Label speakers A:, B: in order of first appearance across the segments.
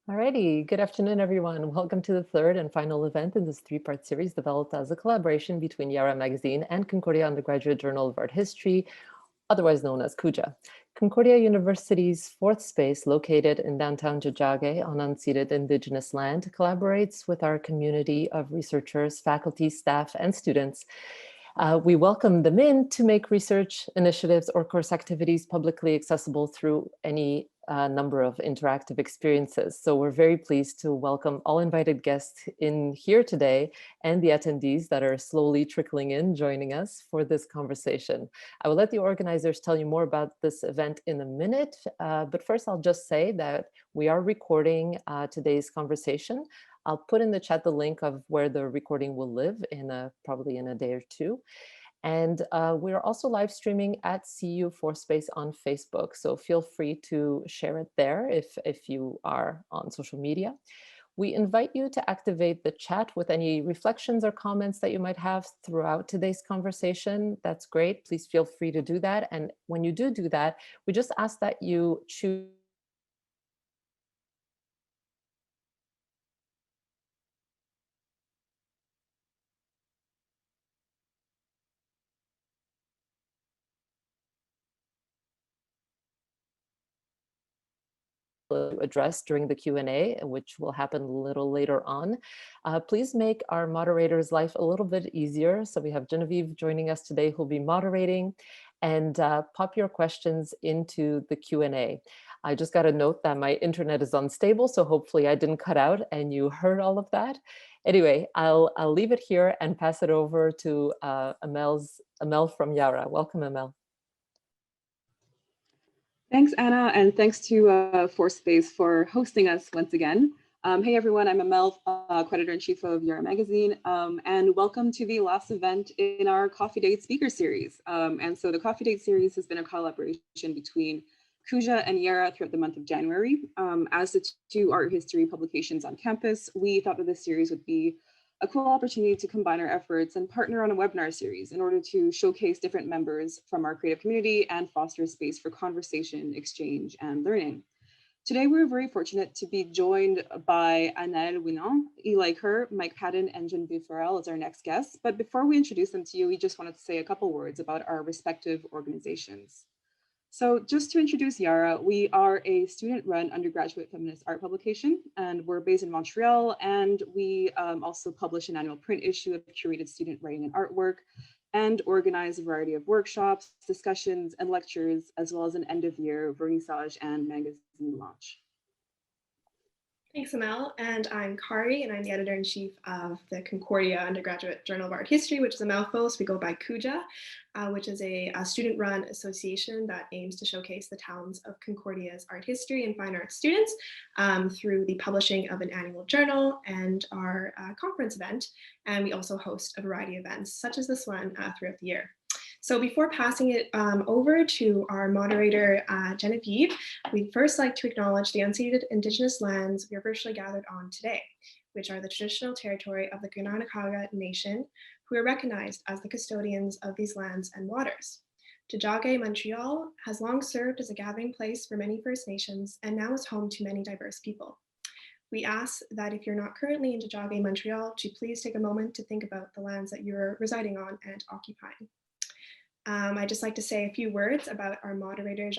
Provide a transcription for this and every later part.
A: Alrighty, good afternoon, everyone. Welcome to the third and final event in this three-part series developed as a collaboration between Yiara Magazine and Concordia Undergraduate Journal of Art History, otherwise known as CUJAH. Concordia University's fourth space, located in downtown CUJAH on unceded Indigenous land, collaborates with our community of researchers, faculty, staff, and students. We welcome them in to make research initiatives or course activities publicly accessible through any number of interactive experiences. So we're very pleased to welcome all invited guests in here today and the attendees that are slowly trickling in, joining us for this conversation. I will let the organizers tell you more about this event in a minute, but first I'll just say that we are recording today's conversation. I'll put in the chat the link of where the recording will live in probably in a day or two. And we're also live streaming at CU Fourspace on Facebook. So feel free to share it there if you are on social media. We invite you to activate the chat with any reflections or comments that you might have throughout today's conversation. That's great. Please feel free to do that. And when you do that, we just ask that you choose to address during the Q&A, which will happen a little later on. Please make our moderator's life a little bit easier. So we have Genevieve joining us today who'll be moderating, and pop your questions into the Q&A. I just got a note that my internet is unstable, so hopefully I didn't cut out and you heard all of that. Anyway, I'll leave it here and pass it over to Amel from Yiara. Welcome, Amel.
B: Thanks, Anna, and thanks to Fourspace for hosting us once again. Hey, everyone, I'm Amel, Editor-in-Chief of Yiara Magazine, and welcome to the last event in our Coffee Date speaker series. And so the Coffee Date series has been a collaboration between CUJAH and Yiara throughout the month of January. As the two art history publications on campus, we thought that this series would be a cool opportunity to combine our efforts and partner on a webinar series in order to showcase different members from our creative community and foster a space for conversation, exchange, and learning. Today, we're very fortunate to be joined by Annelle Winan, Eli Kerr, Mike Patton, and Genevieve Farrell as our next guests. But before we introduce them to you, we just wanted to say a couple words about our respective organizations. So just to introduce Yiara, we are a student-run undergraduate feminist art publication, and we're based in Montreal, and we also publish an annual print issue of curated student writing and artwork, and organize a variety of workshops, discussions, and lectures, as well as an end-of-year vernissage and magazine launch.
C: Thanks, Amel. And I'm Kari, and I'm the editor-in-chief of the Concordia Undergraduate Journal of Art History, which is a mouthful, so we go by CUJAH, which is a student-run association that aims to showcase the talents of Concordia's art history and fine arts students through the publishing of an annual journal and our conference event. And we also host a variety of events, such as this one, throughout the year. So before passing it over to our moderator, Genevieve, we'd first like to acknowledge the unceded Indigenous lands we are virtually gathered on today, which are the traditional territory of the Kanien'kehá:ka Nation, who are recognized as the custodians of these lands and waters. CUJAH, Montreal has long served as a gathering place for many First Nations and now is home to many diverse people. We ask that if you're not currently in CUJAH, Montreal, to please take a moment to think about the lands that you're residing on and occupying. I'd just like to say a few words about our moderator,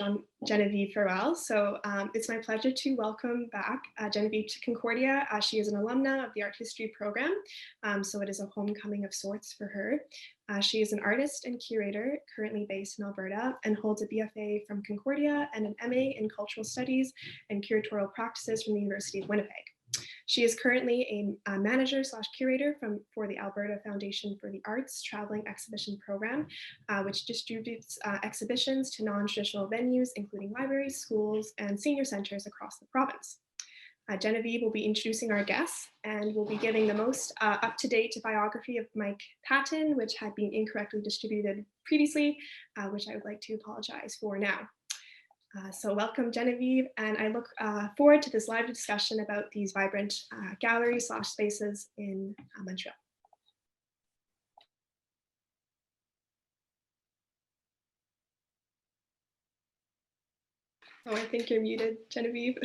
C: Genevieve Farrell. So it's my pleasure to welcome back Genevieve to Concordia. She is an alumna of the art history program, so it is a homecoming of sorts for her. She is an artist and curator currently based in Alberta and holds a BFA from Concordia and an MA in cultural studies and curatorial practices from the University of Winnipeg. She is currently a manager/curator for the Alberta Foundation for the Arts Traveling Exhibition Program, which distributes exhibitions to non-traditional venues, including libraries, schools, and senior centers across the province. Genevieve will be introducing our guests and will be giving the most up-to-date biography of Mike Patton, which had been incorrectly distributed previously, which I would like to apologize for now. So welcome, Genevieve, and I look forward to this live discussion about these vibrant galleries/spaces in Montreal. Oh, I think you're muted, Genevieve.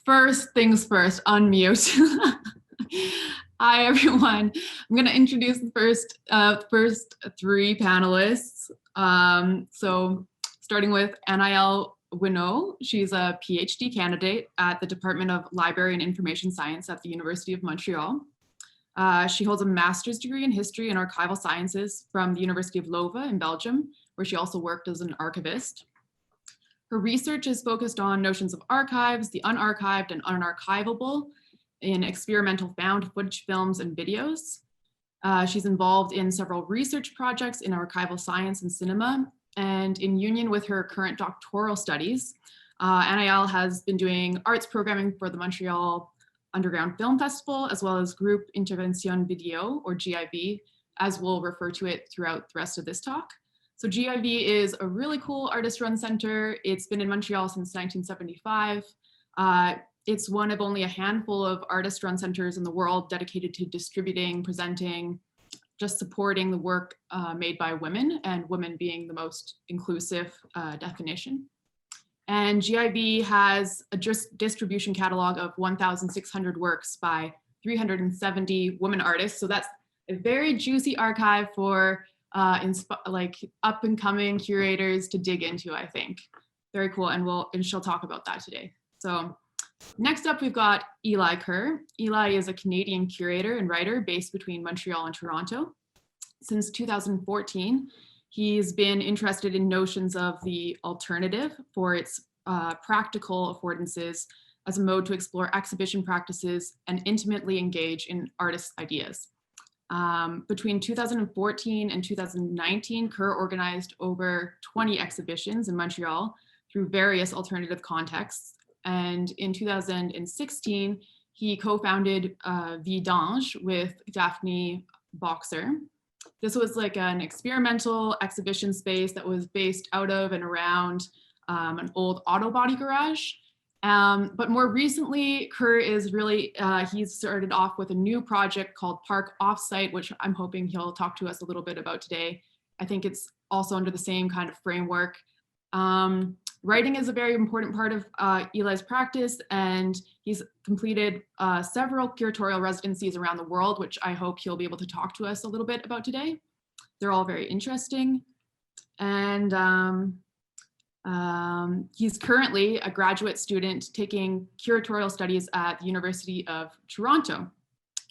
D: First things first, unmute. Hi, everyone. I'm going to introduce the first three panelists. So starting with Anaëlle Winot. She's a PhD candidate at the Department of Library and Information Science at the University of Montreal. She holds a master's degree in history and archival sciences from the University of Leuven in Belgium, where she also worked as an archivist. Her research is focused on notions of archives, the unarchived and unarchivable in experimental found footage films and videos. She's involved in several research projects in archival science and cinema, and in union with her current doctoral studies, Anaëlle has been doing arts programming for the Montreal Underground Film Festival, as well as Groupe Intervention Vidéo, or GIV, as we'll refer to it throughout the rest of this talk. So GIV is a really cool artist-run center. It's been in Montreal since 1975. It's one of only a handful of artist-run centers in the world dedicated to distributing, presenting, just supporting the work made by women, and women being the most inclusive definition. And GIV has a distribution catalog of 1,600 works by 370 women artists. So that's a very juicy archive for like up and coming curators to dig into, I think. Very cool, and she'll talk about that today. So next up, we've got Eli Kerr. Eli is a Canadian curator and writer based between Montreal and Toronto. Since 2014, he's been interested in notions of the alternative for its practical affordances as a mode to explore exhibition practices and intimately engage in artists' ideas. Between 2014 and 2019, Kerr organized over 20 exhibitions in Montreal through various alternative contexts. And in 2016, he co-founded VIE D'ANGE with Daphne Boxer. This was like an experimental exhibition space that was based out of and around an old auto body garage. But more recently, Kerr is really, he's started off with a new project called Park Offsite, which I'm hoping he'll talk to us a little bit about today. I think it's also under the same kind of framework. Writing is a very important part of Eli's practice, and he's completed several curatorial residencies around the world, which I hope he'll be able to talk to us a little bit about today. They're all very interesting. And he's currently a graduate student taking curatorial studies at the University of Toronto,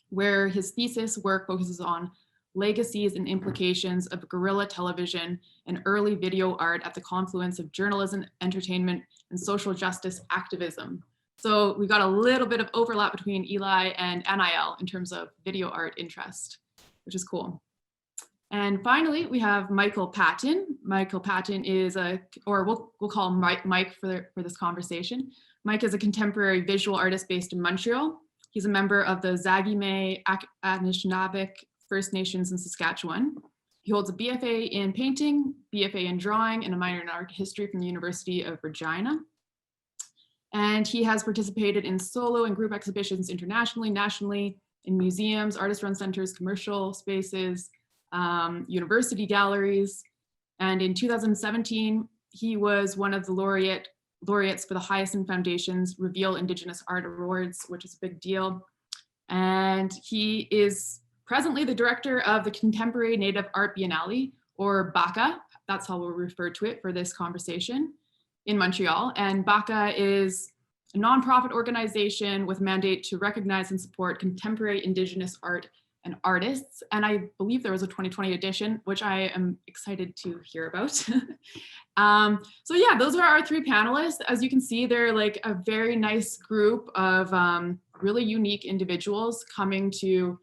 D: where his thesis work focuses on legacies and implications of guerrilla television and early video art at the confluence of journalism, entertainment, and social justice activism. So we've got a little bit of overlap between Eli and Anaëlle in terms of video art interest, which is cool. And finally, we have Michael Patton. Michael Patton is we'll call him Mike for this conversation. Mike is a contemporary visual artist based in Montreal. He's a member of the Zagime Anishinaabe First Nations in Saskatchewan. He holds a BFA in painting, BFA in drawing, and a minor in art history from the University of Regina. And he has participated in solo and group exhibitions internationally, nationally, in museums, artist-run centers, commercial spaces, university galleries. And in 2017, he was one of the laureates for the Hyacinth Foundation's Reveal Indigenous Art Awards, which is a big deal. And he is presently the director of the Contemporary Native Art Biennale, or BACA. That's how we'll refer to it for this conversation, in Montreal. And BACA is a nonprofit organization with a mandate to recognize and support contemporary Indigenous art and artists. And I believe there was a 2020 edition, which I am excited to hear about. So yeah, those are our three panelists. As you can see, they're like a very nice group of really unique individuals coming to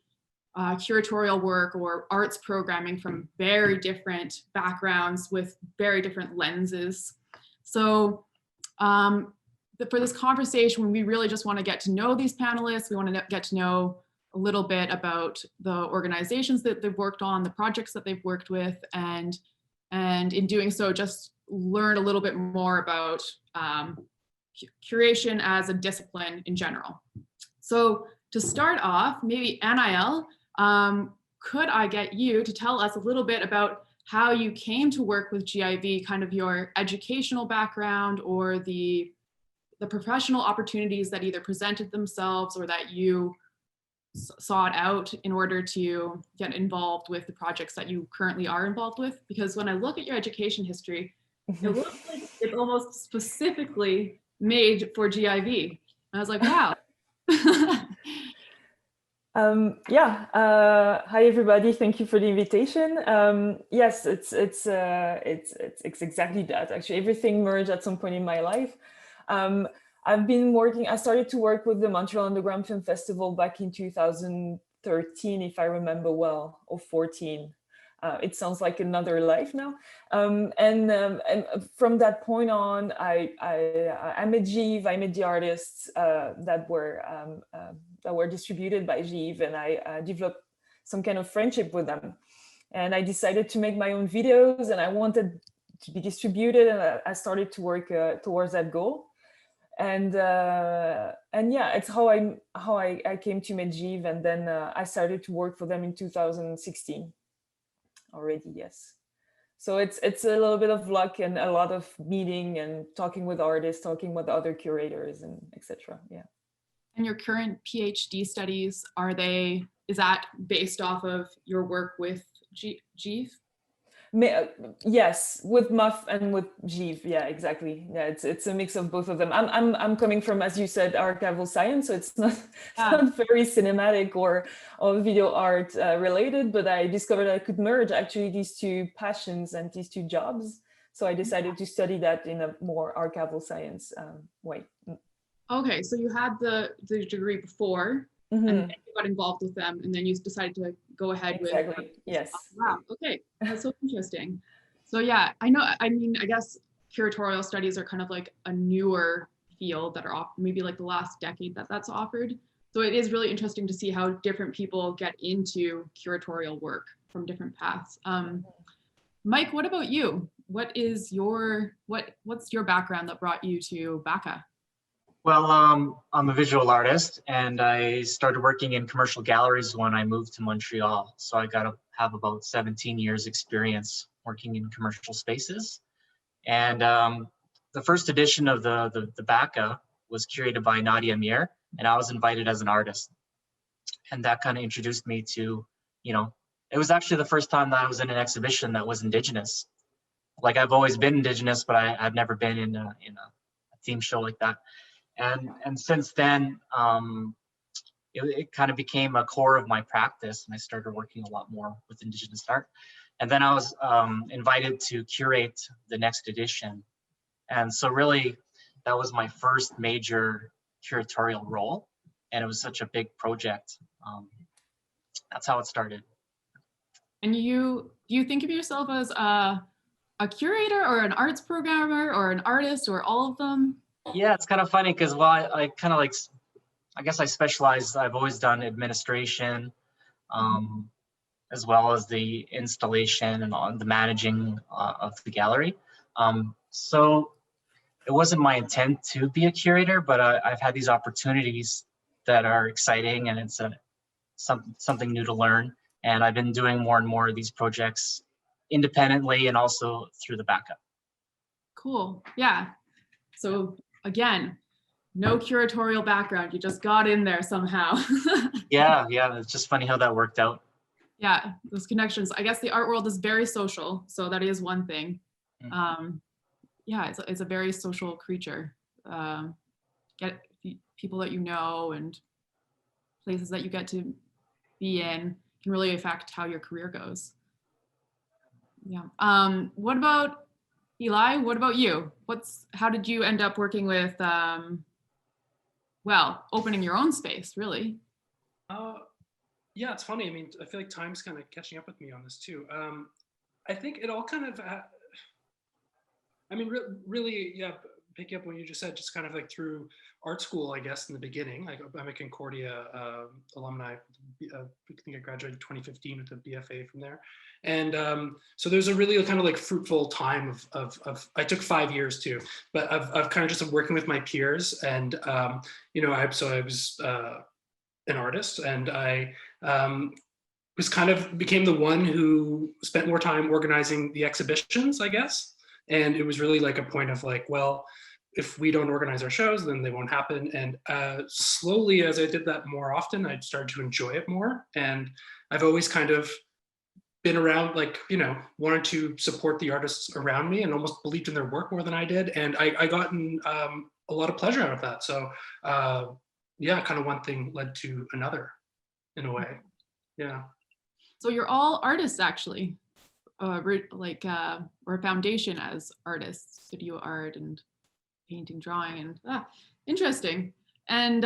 D: curatorial work or arts programming from very different backgrounds with very different lenses. So for this conversation, we really just want to get to know these panelists. We want to get to know a little bit about the organizations that they've worked on, the projects that they've worked with, and in doing so, just learn a little bit more about curation as a discipline in general. So to start off, maybe Anaëlle, could I get you to tell us a little bit about how you came to work with GIV, kind of your educational background or the the professional opportunities that either presented themselves or that you sought out in order to get involved with the projects that you currently are involved with? Because when I look at your education history, it looks like it's almost specifically made for GIV. And I was like, wow.
E: Hi everybody. Thank you for the invitation. Yes, it's exactly that. Actually, everything merged at some point in my life. I started to work with the Montreal Underground Film Festival back in 2013, if I remember well, or 14. It sounds like another life now. And from that point on, I met Genevieve, I met the artists that were distributed by Genevieve, and I developed some kind of friendship with them. And I decided to make my own videos, and I wanted to be distributed, and I started to work towards that goal. And yeah, it's how I came to meet Genevieve, and then I started to work for them in 2016 already. Yes, so it's a little bit of luck and a lot of meeting and talking with artists, talking with other curators, and etc. Yeah.
D: And your current PhD studies, is that based off of your work with Genevieve?
E: Yes, with Muff and with Genevieve. Yeah, exactly. Yeah, it's a mix of both of them. I'm coming from, as you said, archival science, so it's not very cinematic or video art related. But I discovered I could merge actually these two passions and these two jobs. So I decided to study that in a more archival science way.
D: Okay, so you had the degree before, and then you got involved with them, and then you decided to go ahead with.
E: Yes.
D: Wow. Okay, that's so interesting. So yeah, I guess curatorial studies are kind of like a newer field that are maybe like the last decade that's offered. So it is really interesting to see how different people get into curatorial work from different paths. Mike, what about you? What's your background that brought you to BACA?
F: Well, I'm a visual artist, and I started working in commercial galleries when I moved to Montreal. So I got to have about 17 years experience working in commercial spaces. And the first edition of the BACA was curated by Nadia Mir, and I was invited as an artist. And that kind of introduced me to, it was actually the first time that I was in an exhibition that was Indigenous. Like, I've always been Indigenous, but I've never been in a theme show like that. And since then, it kind of became a core of my practice, and I started working a lot more with Indigenous art. And then I was invited to curate the next edition. And so really, that was my first major curatorial role, and it was such a big project. That's how it started.
D: And do you think of yourself as a curator or an arts programmer or an artist or all of them?
F: Yeah, it's kind of funny because I kind of I guess I specialize. I've always done administration, as well as the installation and the managing of the gallery. So it wasn't my intent to be a curator, but I've had these opportunities that are exciting, and it's something new to learn. And I've been doing more and more of these projects independently and also through the BACA.
D: Cool. Yeah. So again, no curatorial background. You just got in there somehow. Yeah.
F: It's just funny how that worked out.
D: Yeah, those connections. I guess the art world is very social, so that is one thing. Yeah, it's a very social creature. Get people that you know and places that you get to be in can really affect how your career goes. Yeah. What about Eli? What about you? How did you end up working with, opening your own space, really?
G: Yeah, it's funny. I mean, I feel like time's kind of catching up with me on this too. I think it all kind of, really, yeah, picking up what you just said, just kind of like through art school, I guess, in the beginning. Like, I'm a Concordia alumni. I think I graduated 2015 with a BFA from there. And so there's a really kind of like fruitful time of I took 5 years too, but I've kind of just working with my peers. And, I was an artist, and I became the one who spent more time organizing the exhibitions, I guess. And it was really like a point of like, well, if we don't organize our shows, then they won't happen. And slowly, as I did that more often, I started to enjoy it more. And I've always kind of been around, like, you know, wanted to support the artists around me and almost believed in their work more than I did. And I gotten a lot of pleasure out of that. So yeah, kind of one thing led to another in a way. Yeah.
D: So you're all artists, actually, or a foundation as artists, video art and painting, drawing, and interesting. And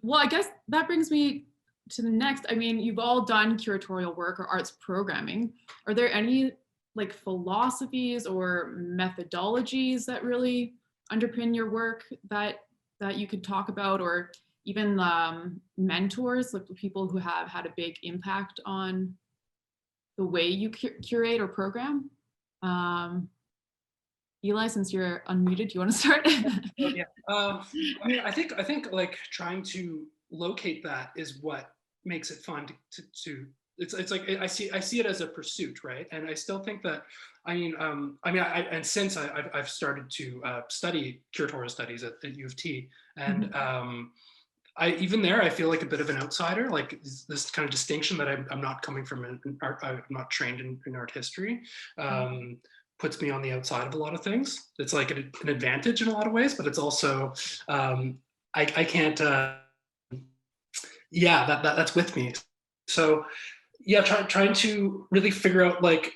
D: well, I guess that brings me to the next. I mean, you've all done curatorial work or arts programming. Are there any like philosophies or methodologies that really underpin your work that you could talk about, or even mentors, like people who have had a big impact on the way you curate or program? Eli, since you're unmuted, do you want to start?
G: Yeah. I mean, I think like trying to locate that is what makes it fun to it's like I see it as a pursuit, right? And I still think that and since I've started to study curatorial studies at U of T, and even there I feel like a bit of an outsider, like this kind of distinction that I'm not coming from an art, I'm not trained in art history. Puts me on the outside of a lot of things. It's like an advantage in a lot of ways, but it's also I can't. Yeah, that's with me. So yeah, trying to really figure out, like,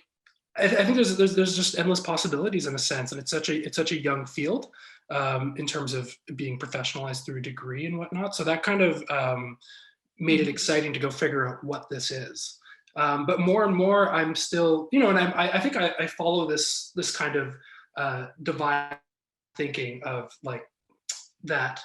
G: I think there's just endless possibilities in a sense, and it's such a young field in terms of being professionalized through a degree and whatnot. So that kind of made it exciting to go figure out what this is. But more and more, I'm still, you know, and I think I follow this kind of divine thinking of like that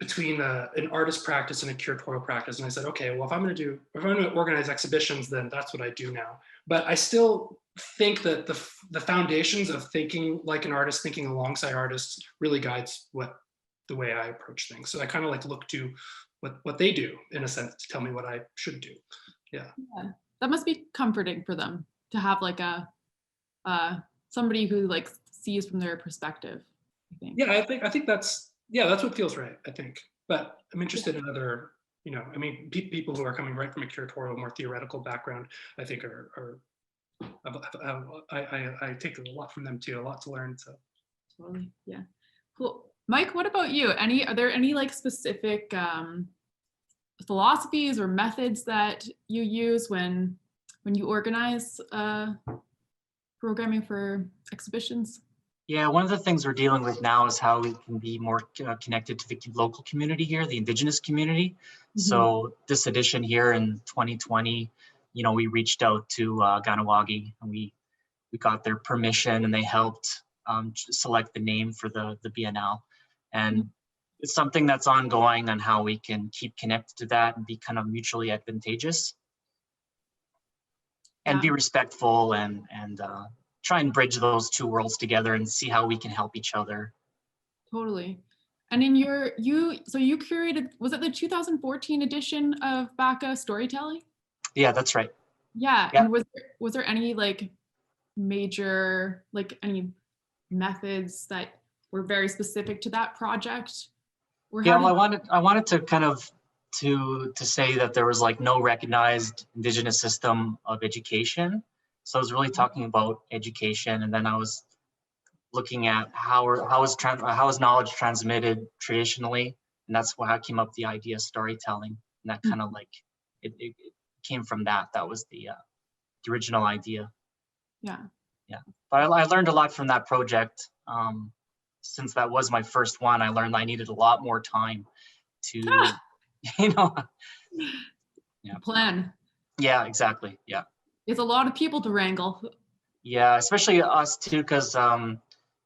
G: between an artist practice and a curatorial practice. And I said, okay, well, if I'm going to organize exhibitions, then that's what I do now. But I still think that the foundations of thinking like an artist, thinking alongside artists, really guides the way I approach things. So I kind of like look to what they do, in a sense, to tell me what I should do. Yeah.
D: That must be comforting for them to have like a somebody who like sees from their perspective, I think.
G: Yeah, I think that's what feels right, I think. But I'm interested in other, you know, I mean, people who are coming right from a curatorial, more theoretical background, I think I take a lot from them too, a lot to learn. So
D: totally, yeah, cool. Mike, what about you? Are there any like specific philosophies or methods that you use when you organize programming for exhibitions?
F: Yeah, one of the things we're dealing with now is how we can be more connected to the local community here, the Indigenous community. Mm-hmm. So this edition here in 2020, you know, we reached out to Ganawagi, and we got their permission, and they helped select the name for the Biennale. And it's something that's ongoing on how we can keep connected to that and be kind of mutually advantageous and be respectful and try and bridge those two worlds together and see how we can help each other. Totally.
D: And in you curated, was it the 2014 edition of BACA storytelling?
F: Yeah, that's right.
D: Yeah. And was there any like major, like any methods that were very specific to that project?
F: Yeah, well, I wanted to kind of to say that there was like no recognized Indigenous system of education. So I was really talking about education, and then I was looking at how is knowledge transmitted traditionally, and that's why I came up with the idea of storytelling, and that kind of like it came from that. That was the original idea.
D: Yeah.
F: But I learned a lot from that project. Since that was my first one, I learned I needed a lot more time to, you know,
D: plan.
F: Yeah, exactly. Yeah.
D: It's a lot of people to wrangle.
F: Yeah, especially us too, because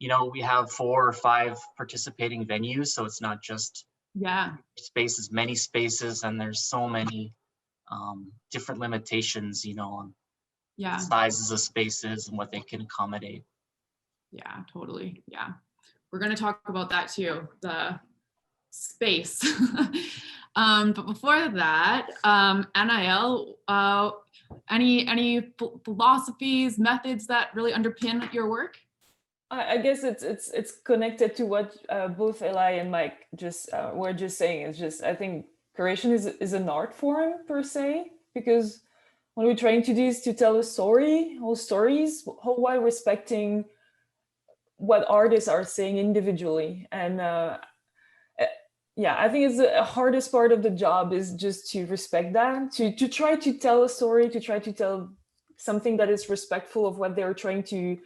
F: you know, we have 4 or 5 participating venues, so it's not just spaces, many spaces, and there's so many different limitations, you know, on sizes of spaces and what they can accommodate. Yeah,
D: totally. Yeah, we're going to talk about that too, the space. But before that, NIL, any philosophies, methods that really underpin your work?
E: I guess it's connected to what both Eli and Mike just were just saying. It's just, I think curation is an art form per se, because what we're trying to do is to tell a story or stories while respecting what artists are saying individually. And yeah, I think it's the hardest part of the job is just to respect that, to try to tell a story, to try to tell something that is respectful of what they're trying to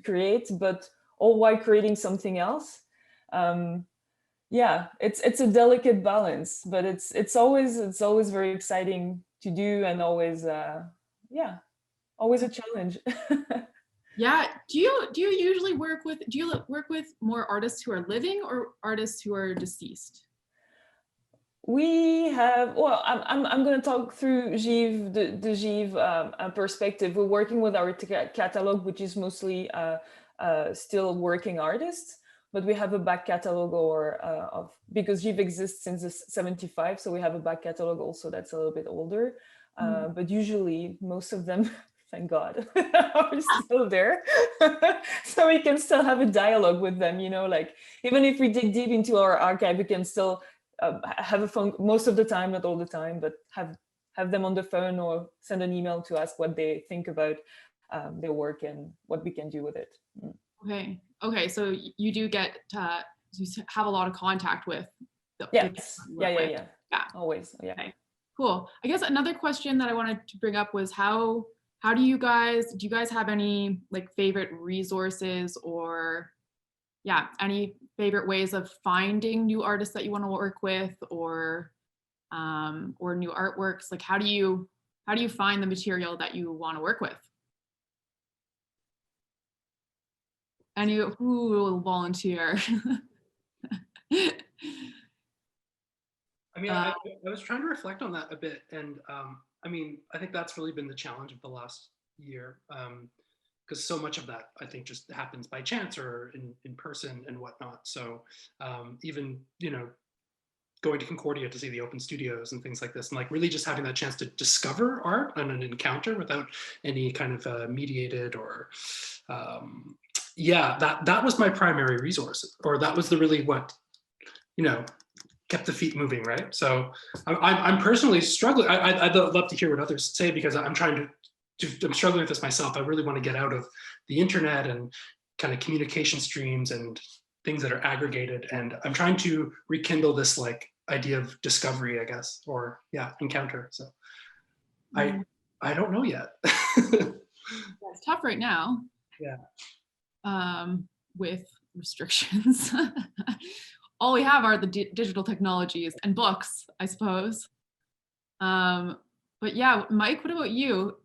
E: create, but all while creating something else. Yeah, it's a delicate balance, but it's always very exciting to do, and always yeah, always a challenge.
D: Yeah. Do you usually work with more artists who are living or artists who are deceased?
E: We have, well, I'm going to talk through Genevieve, the Genevieve perspective. We're working with our catalog, which is mostly still working artists, but we have a back catalog of, because Genevieve exists since the 75, so we have a back catalog also that's a little bit older. But usually most of them, thank God, are still there. So we can still have a dialogue with them, you know, like even if we dig deep into our archive, we can still have a phone most of the time, not all the time, but have them on the phone or send an email to ask what they think about their work and what we can do with it.
D: Okay, so you do get you have a lot of contact with
E: yes. Yeah, always. Yeah.
D: Okay. Cool. I guess another question that I wanted to bring up was how do you guys have any like favorite resources or any favorite ways of finding new artists that you want to work with, or new artworks? Like how do you find the material that you want to work with? And who will volunteer?
G: I mean, I was trying to reflect on that a bit, and I mean, I think that's really been the challenge of the last year, because so much of that I think just happens by chance or in person and whatnot. So even, you know, going to Concordia to see the open studios and things like this, and like really just having that chance to discover art and an encounter without any kind of mediated or that was my primary resource, or that was the really what, you know, kept the feet moving, right? So I'm personally struggling. I'd love to hear what others say, because I'm struggling with this myself. I really want to get out of the internet and kind of communication streams and things that are aggregated, and I'm trying to rekindle this like idea of discovery, I guess, or encounter. So I don't know yet.
D: It's tough right now. With restrictions. All we have are the digital technologies and books, I suppose. But yeah, Mike, what about you?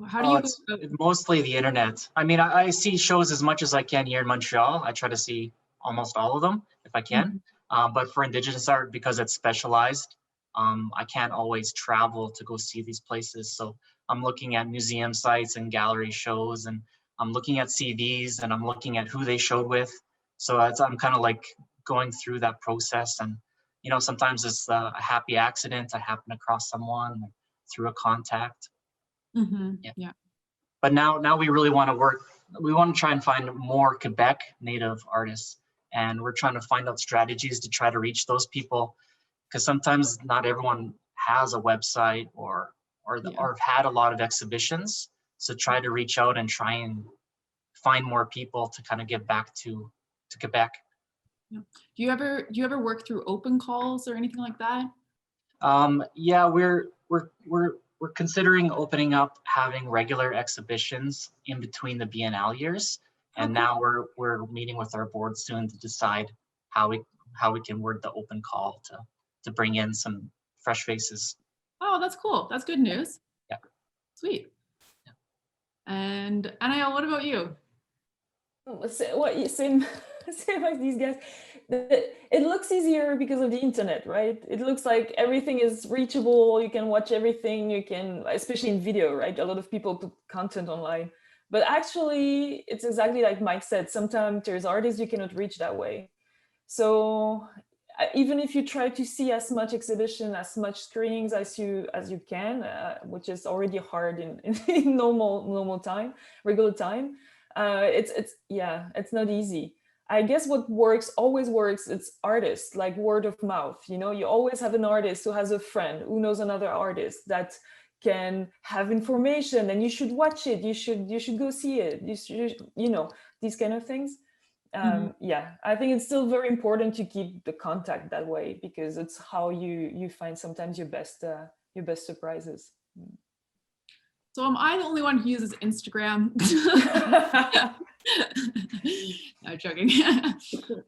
D: How do you?
F: It's mostly the internet. I mean, I see shows as much as I can here in Montreal. I try to see almost all of them if I can. But for Indigenous art, because it's specialized, I can't always travel to go see these places. So I'm looking at museum sites and gallery shows, and I'm looking at CVs, and I'm looking at who they showed with. So I'm kind of like going through that process. And, you know, sometimes it's a happy accident. I happen across someone through a contact. Yeah. But now we really want to work. We want to try and find more Quebec native artists, and we're trying to find out strategies to try to reach those people, because sometimes not everyone has a website or have had a lot of exhibitions. So try to reach out and try and find more people to kind of get back to Quebec.
D: Do you ever work through open calls or anything like that?
F: Yeah, we're considering opening up, having regular exhibitions in between the Biennale years, and now we're meeting with our board soon to decide how we can word the open call to bring in some fresh faces.
D: Oh, that's cool. That's good news.
F: Yeah.
D: Sweet. Yeah. And Anael, what about you?
E: Same as these guys. It looks easier because of the internet, right? It looks like everything is reachable. You can watch everything. You can, especially in video, right? A lot of people put content online, but actually it's exactly like Mike said. Sometimes there's artists you cannot reach that way. So even if you try to see as much exhibition, as much screenings as you can, which is already hard in normal time, regular time, It's not easy. I guess what always works, it's artists, like word of mouth. You know, you always have an artist who has a friend who knows another artist that can have information, and you should watch it. You should go see it. You know, these kind of things. Yeah, I think it's still very important to keep the contact that way, because it's how you find sometimes your best surprises.
D: So am I the only one who uses Instagram? No, joking.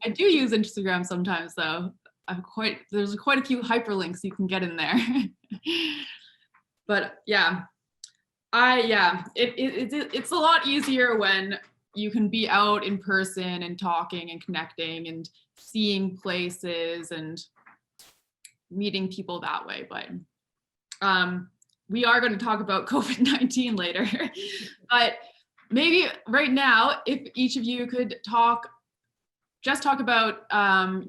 D: I do use Instagram sometimes, though. There's quite a few hyperlinks you can get in there. But yeah, it's a lot easier when you can be out in person and talking and connecting and seeing places and meeting people that way. But we are going to talk about COVID-19 later. But maybe right now, if each of you could talk about a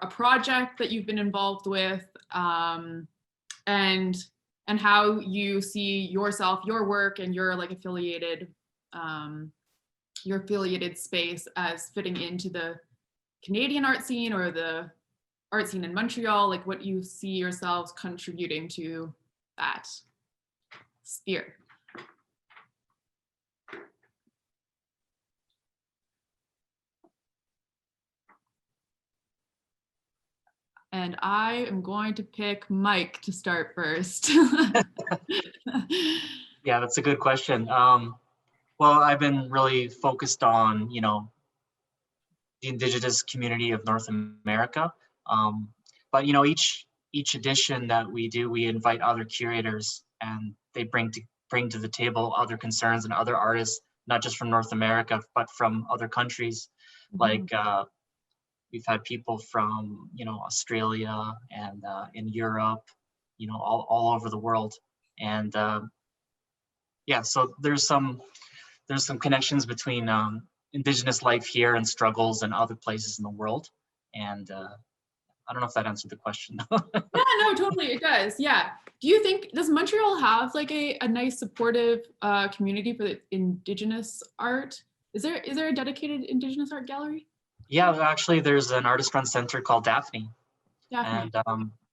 D: project that you've been involved with, and how you see yourself, your work, and your affiliated space as fitting into the Canadian art scene or the art scene in Montreal, like what you see yourselves contributing to that sphere. And I am going to pick Mike to start first.
F: Yeah, that's a good question. Well, I've been really focused on, the Indigenous community of North America. But each edition that we do, we invite other curators, and they bring to the table other concerns and other artists, not just from North America, but from other countries. Like we've had people from Australia and in Europe, all over the world, and yeah, so there's some connections between Indigenous life here and struggles in other places in the world, and I don't know if that answered the question.
D: Yeah, no, totally, it does. Yeah. Does Montreal have like a nice supportive community for the Indigenous art? Is there a dedicated Indigenous art gallery?
F: Yeah, actually, there's an artist-run center called Daphne. And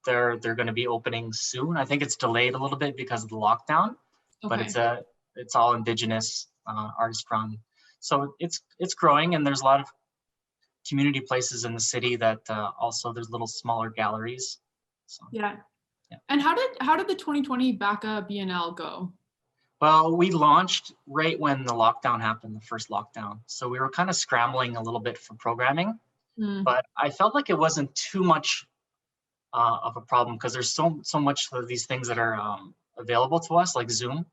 F: they're going to be opening soon. I think it's delayed a little bit because of the lockdown, but it's all Indigenous artist-run. So it's growing, and there's a lot of community places in the city that also there's little smaller galleries. So,
D: yeah. And how did the 2020 BACA Biennale go?
F: Well, we launched right when the lockdown happened, the first lockdown. So we were kind of scrambling a little bit for programming, but I felt like it wasn't too much of a problem, because there's so much of these things that are available to us, like Zoom,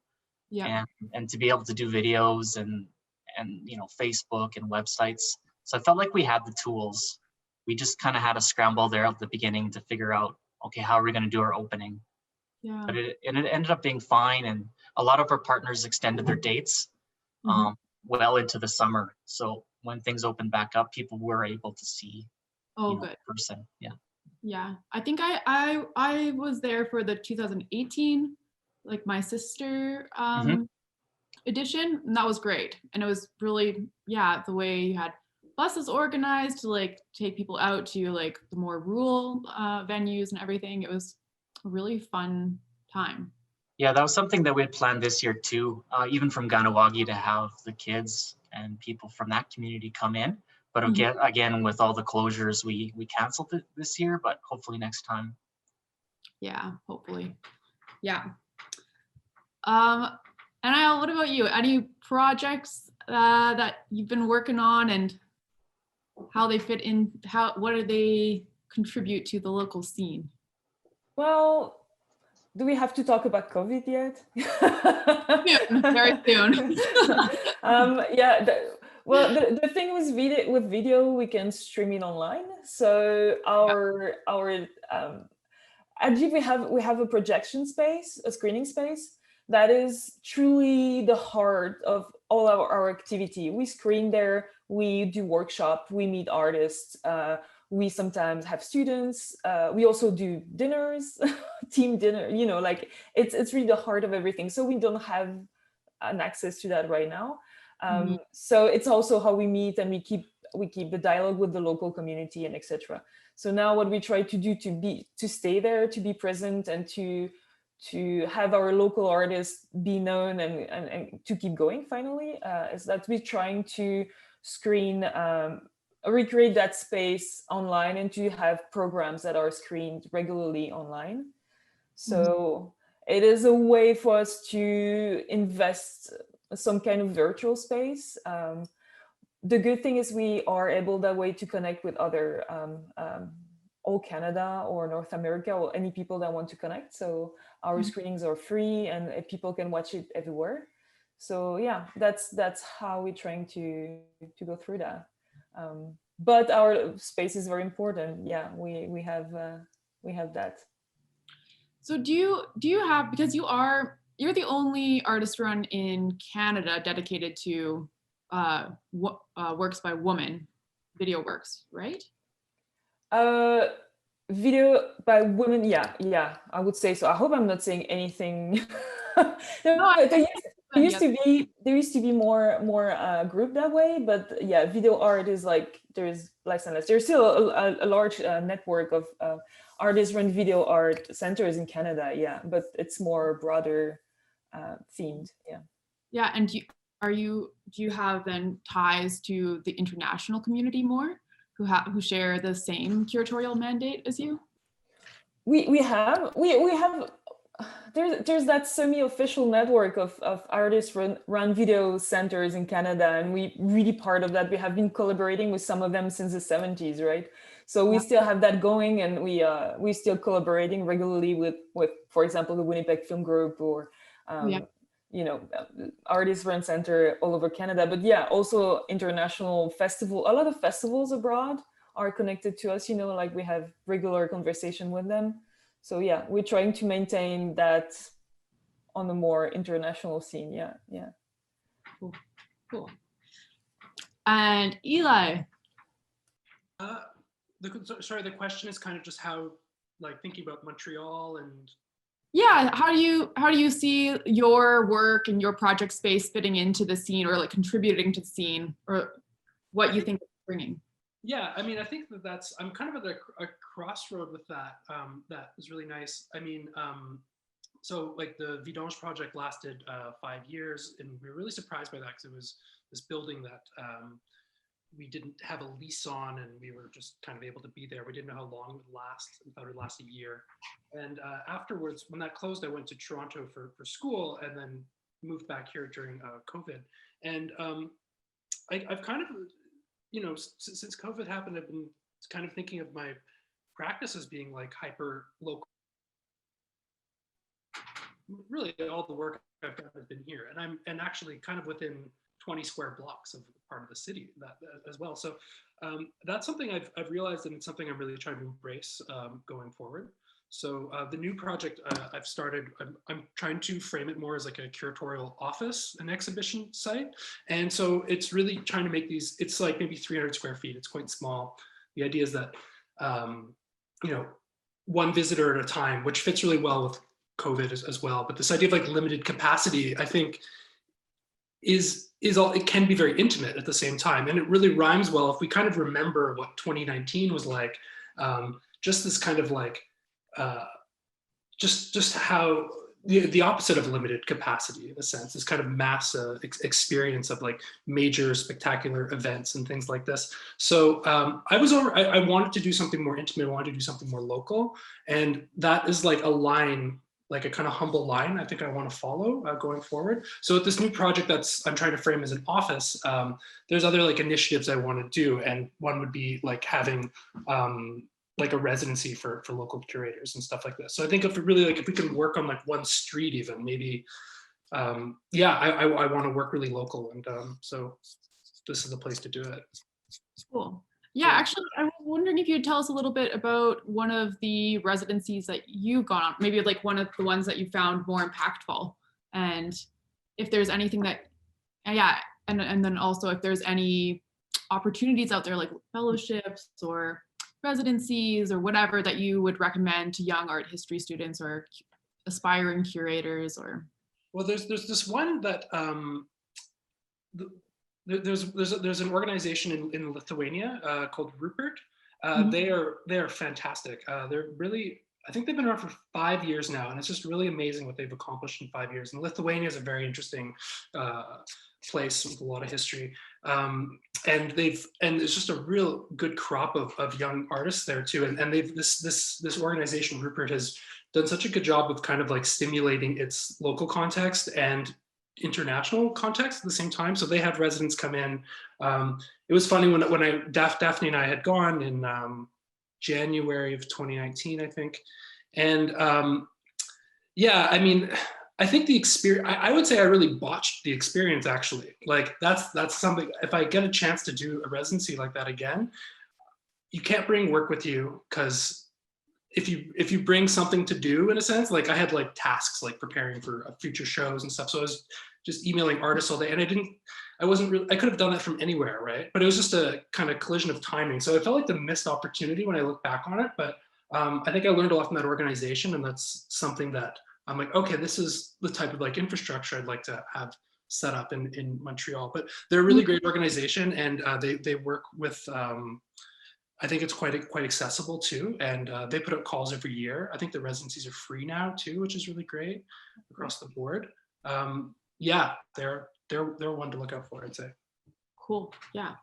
F: and to be able to do videos and Facebook and websites. So I felt like we had the tools. We just kind of had a scramble there at the beginning to figure out, okay, how are we going to do our opening? Yeah. But it ended up being fine, and a lot of our partners extended their dates well into the summer. So when things opened back up, people were able to see
D: good
F: person. Yeah.
D: Yeah, I think I was there for the 2018, like my sister edition, and that was great. And it was really, the way you had buses organized to like take people out to like the more rural venues and everything. It was a really fun time.
F: Yeah, that was something that we had planned this year too, even from Ganawagi, to have the kids and people from that community come in. But again, with all the closures, we canceled it this year, but hopefully next time.
D: Yeah, hopefully. Yeah. And Niall, what about you? Any projects that you've been working on, and how they fit in? What do they contribute to the local scene?
E: Well, do we have to talk about COVID yet?
D: Soon, very soon.
E: Well, the thing with video, we can stream it online. So at GIP we have a projection space, a screening space that is truly the heart of all our activity. We screen there, we do workshop, we meet artists, we sometimes have students, we also do dinners, team dinner, like it's really the heart of everything. So we don't have an access to that right now. So it's also how we meet, and we keep the dialogue with the local community and etc. So now what we try to do to stay there, to be present, and to have our local artists be known and to keep going finally, is that we're trying to screen, recreate that space online, and to have programs that are screened regularly online. So it is a way for us to invest some kind of virtual space. The good thing is we are able that way to connect with other all Canada or North America, or any people that want to connect. So our screenings are free, and people can watch it everywhere. So yeah, that's how we're trying to go through that. But our space is very important. Yeah, we have that.
D: So do you have, because you're the only artist run in Canada dedicated to works by women, video works, right?
E: Video by women, yeah, I would say so. I hope I'm not saying anything. There used to be more group that way, but yeah, video art is like, there's less and less. There's still a large network of artists run video art centers in Canada, yeah, but it's more broader themed, yeah.
D: Yeah, and do you have then ties to the international community more, who share the same curatorial mandate as you?
E: We have there's that semi-official network of artists run video centers in Canada, and we really part of that. We have been collaborating with some of them since the 70s, right? So we still have that going, and we still collaborating regularly with for example the Winnipeg Film Group, or you know, artist run center all over Canada. But yeah, also international festival. A lot of festivals abroad are connected to us, you know, like we have regular conversation with them. So yeah, we're trying to maintain that on the more international scene. Yeah.
D: Cool. And Eli.
G: The question is kind of just how, like, thinking about Montreal and.
D: Yeah, how do you see your work and your project space fitting into the scene, or like contributing to the scene, or what you think it's bringing?
G: Yeah, I mean, I think I'm kind of at a crossroad with that. That is really nice. I mean, so like the VIE D'ANGE project lasted 5 years, and we were really surprised by that, because it was this building that we didn't have a lease on, and we were just kind of able to be there. We didn't know how long it would last. We thought it would last a year. And afterwards, when that closed, I went to Toronto for school, and then moved back here during COVID. And I've kind of, you know, since COVID happened, I've been kind of thinking of my practice as being like hyper local. Really, all the work I've done has been here, and I'm actually kind of within 20 square blocks of part of the city that as well. So that's something I've realized, and it's something I'm really trying to embrace going forward. So the new project I've started, I'm trying to frame it more as like a curatorial office, an exhibition site. And so it's really trying to make these, it's like maybe 300 square feet. It's quite small. The idea is that, you know, one visitor at a time, which fits really well with COVID as well. But this idea of like limited capacity, I think it can be very intimate at the same time. And it really rhymes well if we kind of remember what 2019 was like, just this kind of like, just how the opposite of limited capacity, in a sense, this kind of mass experience of like major spectacular events and things like this. So I wanted to do something more intimate. I wanted to do something more local. And that is like a line, like a kind of humble line I think I want to follow going forward. So with this new project I'm trying to frame as an office, there's other like initiatives I want to do. And one would be like having like a residency for local curators and stuff like this. So I think if we can work on like one street even, maybe, yeah, I want to work really local. And so this is the place to do it.
D: Cool. Yeah, actually, I was wondering if you'd tell us a little bit about one of the residencies that you've gone on, maybe like one of the ones that you found more impactful, and if there's anything that, yeah, and then also if there's any opportunities out there like fellowships or residencies or whatever that you would recommend to young art history students or aspiring curators or.
G: Well, there's this one that there's an organization in Lithuania called Rupert. They are fantastic. They're really, I think they've been around for 5 years now, and it's just really amazing what they've accomplished in 5 years. And Lithuania is a very interesting place with a lot of history. And it's just a real good crop of young artists there too. And they've this organization, Rupert, has done such a good job of kind of like stimulating its local context and international context at the same time. So they had residents come in. It was funny when Daphne and I had gone in January of 2019, I think. And yeah, I mean, I think the experience, I would say I really botched the experience actually. Like that's something, if I get a chance to do a residency like that again, you can't bring work with you, because if you bring something to do, in a sense, like I had like tasks like preparing for future shows and stuff. So I was just emailing artists all day, and I could have done that from anywhere, right? But it was just a kind of collision of timing. So it felt like the missed opportunity when I look back on it. But I think I learned a lot from that organization, and that's something that I'm like, okay, this is the type of like infrastructure I'd like to have set up in Montreal. But they're a really great organization, and they work with, I think it's quite accessible too. And they put out calls every year. I think the residencies are free now too, which is really great across the board. Yeah, they're one to look out for, I'd say.
D: Cool. Yeah.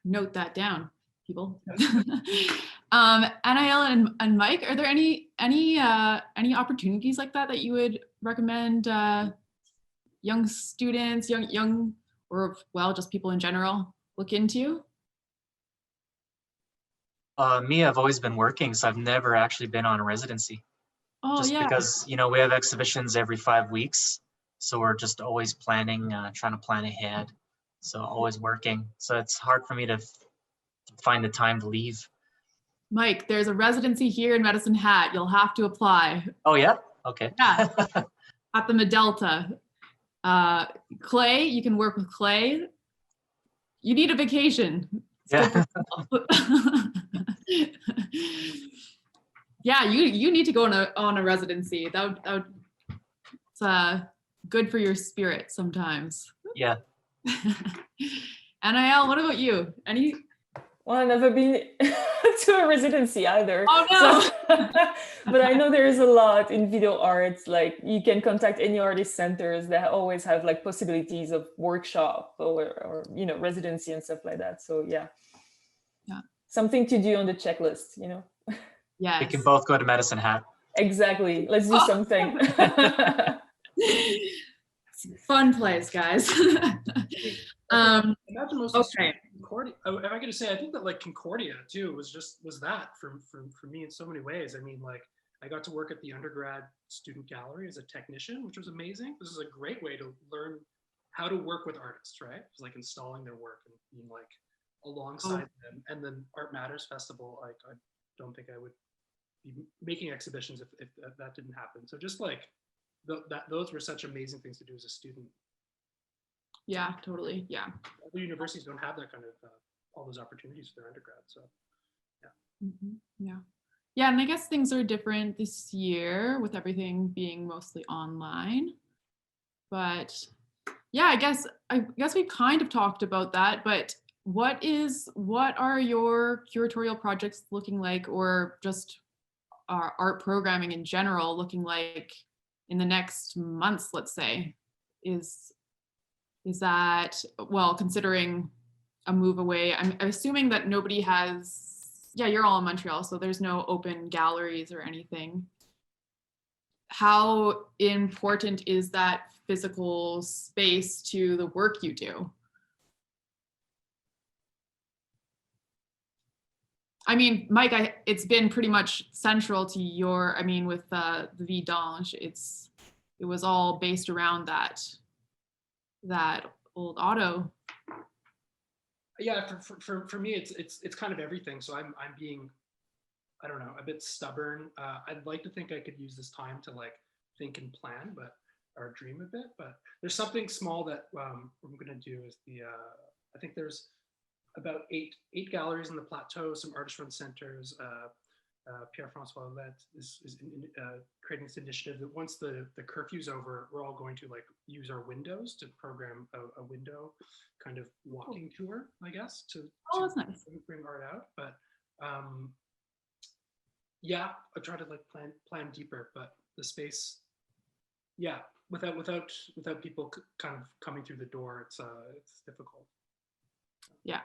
D: Note that down, people. Anael and Mike, are there any opportunities like that you would recommend young students, young, or well, just people in general look into?
F: Me, I've always been working, so I've never actually been on a residency.
D: Oh,
F: just
D: yeah.
F: because, you know, we have exhibitions every 5 weeks. So we're just always planning, trying to plan ahead. So always working. So it's hard for me to find the time to leave.
D: Mike, there's a residency here in Medicine Hat. You'll have to apply.
F: Oh, yeah? Okay.
D: Yeah. At the Medelta. Clay, you can work with Clay. You need a vacation.
F: Yeah.
D: Yeah, you need to go on a residency. That would it's good for your spirit sometimes.
F: Yeah.
D: Anael, what about you? Any?
E: Well, I've never been to a residency either.
D: Oh no!
E: So, but I know there is a lot in video arts. Like you can contact any artist centers that always have like possibilities of workshop or you know, residency and stuff like that. So yeah.
D: Yeah.
E: Something to do on the checklist, you know.
D: Yes.
F: We can both go to Medicine Hat.
E: Exactly. Let's do something.
C: Fun place, guys.
G: Imagine most of
C: Okay.
G: Concordia. Am I going to say? I think that like Concordia too was that for me in so many ways. I mean, like I got to work at the undergrad student gallery as a technician, which was amazing. This is a great way to learn how to work with artists, right? It's like installing their work and being like alongside them. And then Art Matters Festival, like I don't think I would be making exhibitions if that didn't happen. So just like those were such amazing things to do as a student.
D: Yeah, totally. Yeah.
G: Other universities don't have that kind of all those opportunities for their undergrad. So yeah.
D: Yeah. Yeah, and I guess things are different this year with everything being mostly online. But yeah, I guess we've kind of talked about that, but what are your curatorial projects looking like, or just art programming in general looking like in the next months, let's say? Is that, well, considering a move away, I'm assuming that nobody has, yeah, you're all in Montreal, so there's no open galleries or anything. How important is that physical space to the work you do? I mean, Mike, it's been pretty much central to your, I mean, with the VIE D'ANGE, it was all based around that old auto.
G: Yeah, for me, it's kind of everything. So I'm being, I don't know, a bit stubborn. I'd like to think I could use this time to like think and plan, or dream a bit. But there's something small that I'm gonna do is I think there's about eight galleries in the plateau, some artist-run centers, Pierre-Francois Lett is creating this initiative that once the curfew's over, we're all going to like use our windows to program a window kind of walking tour, I guess, to
D: that's nice.
G: bring art out. But yeah, I try to like plan deeper, but the space, yeah, without people kind of coming through the door, it's difficult.
D: Yeah.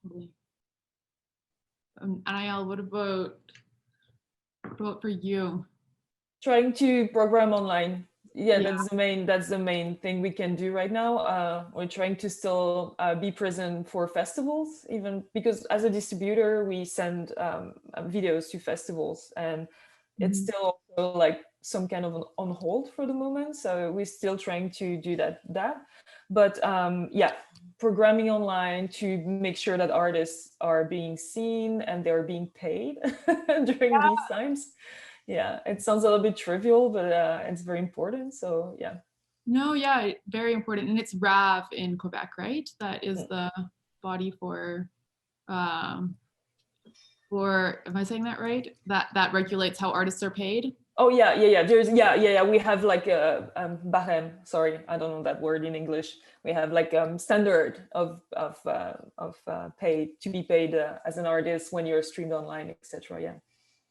D: Totally. Anael, what about for you?
E: Trying to program online. Yeah, that's the main thing we can do right now. We're trying to still be present for festivals, even because as a distributor, we send videos to festivals, and it's still also like some kind of on hold for the moment. So we're still trying to do that. But yeah, programming online to make sure that artists are being seen and they're being paid during these times. Yeah, it sounds a little bit trivial, but it's very important. So yeah.
D: No, yeah, very important. And it's RAV in Quebec, right? That is the body for am I saying that right? That regulates how artists are paid.
E: Oh yeah. There's we have like a barème. Sorry, I don't know that word in English. We have like standard of paid to be paid as an artist when you're streamed online, etc.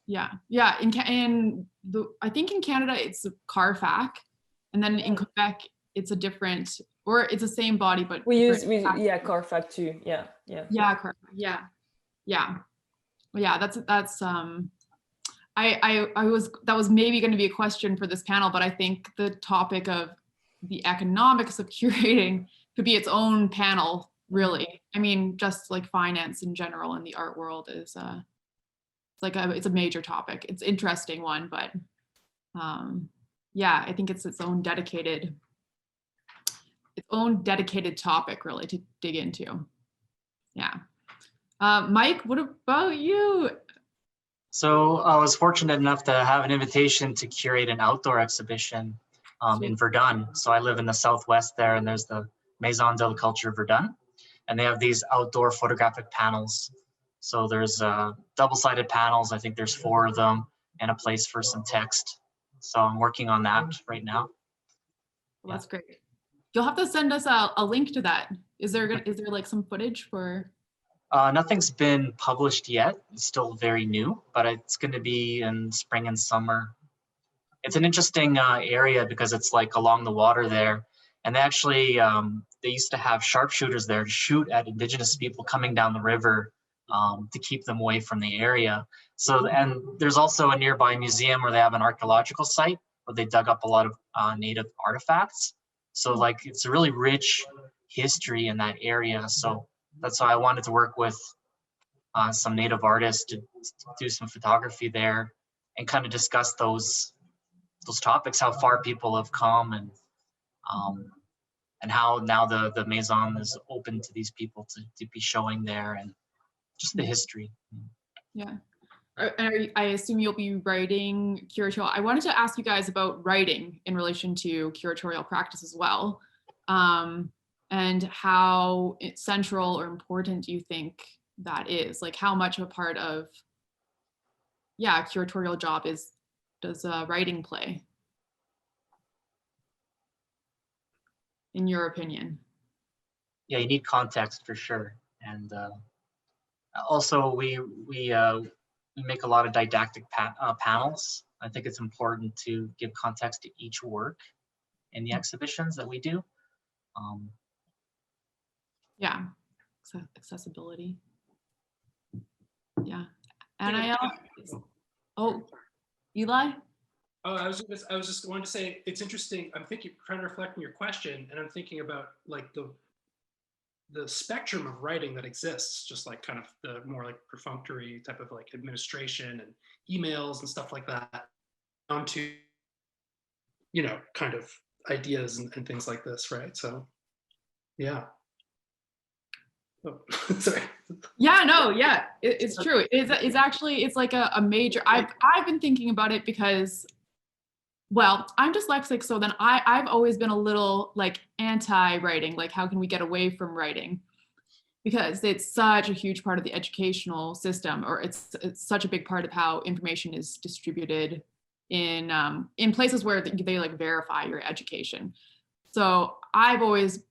E: Yeah.
D: Yeah. I think in Canada it's a CARFAC, and then in Quebec it's a different, or it's the same body, but
E: we use CARFAC too. Yeah.
D: CARFAC. Yeah. That's that was maybe going to be a question for this panel, but I think the topic of the economics of curating could be its own panel, really. I mean, just like finance in general in the art world is it's a major topic. It's an interesting one, but yeah, I think it's its own dedicated topic really to dig into. Yeah. Mike, what about you?
F: So I was fortunate enough to have an invitation to curate an outdoor exhibition in Verdun. So I live in the Southwest there, and there's the Maison de la Culture Verdun, and they have these outdoor photographic panels. So there's double-sided panels. I think there's 4 of them, and a place for some text. So I'm working on that right now.
D: Well, that's great. You'll have to send us a link to that. Is there like some footage for?
F: Nothing's been published yet. It's still very new, but it's going to be in spring and summer. It's an interesting area because it's like along the water there. And they actually, they used to have sharpshooters there to shoot at indigenous people coming down the river to keep them away from the area. So, and there's also a nearby museum where they have an archaeological site where they dug up a lot of native artifacts. So like, it's a really rich history in that area. So that's why I wanted to work with some native artists to do some photography there and kind of discuss those topics, how far people have come, and how now the Maison is open to these people to be showing there, and just the history.
D: Yeah. I assume you'll be writing curatorial. I wanted to ask you guys about writing in relation to curatorial practice as well. And how central or important do you think that is? Like how much of a part of, a curatorial job does writing play? In your opinion?
F: Yeah, you need context for sure. And also we make a lot of didactic panels. I think it's important to give context to each work in the exhibitions that we do.
D: Yeah, accessibility. Yeah, and Eli?
G: Oh, I was just going to say, it's interesting. I'm trying to reflect on your question, and I'm thinking about like the spectrum of writing that exists, just like kind of the more like perfunctory type of like administration and emails and stuff like that, down to, kind of ideas and things like this, right? So, yeah. Oh, sorry.
D: Yeah, no, yeah, it's true. It's actually, it's like a major, I've been thinking about it because, well, I'm dyslexic, so then I've always been a little like anti-writing, like how can we get away from writing? because it's such a huge part of the educational system, or it's such a big part of how information is distributed in places where they like verify your education. So I've always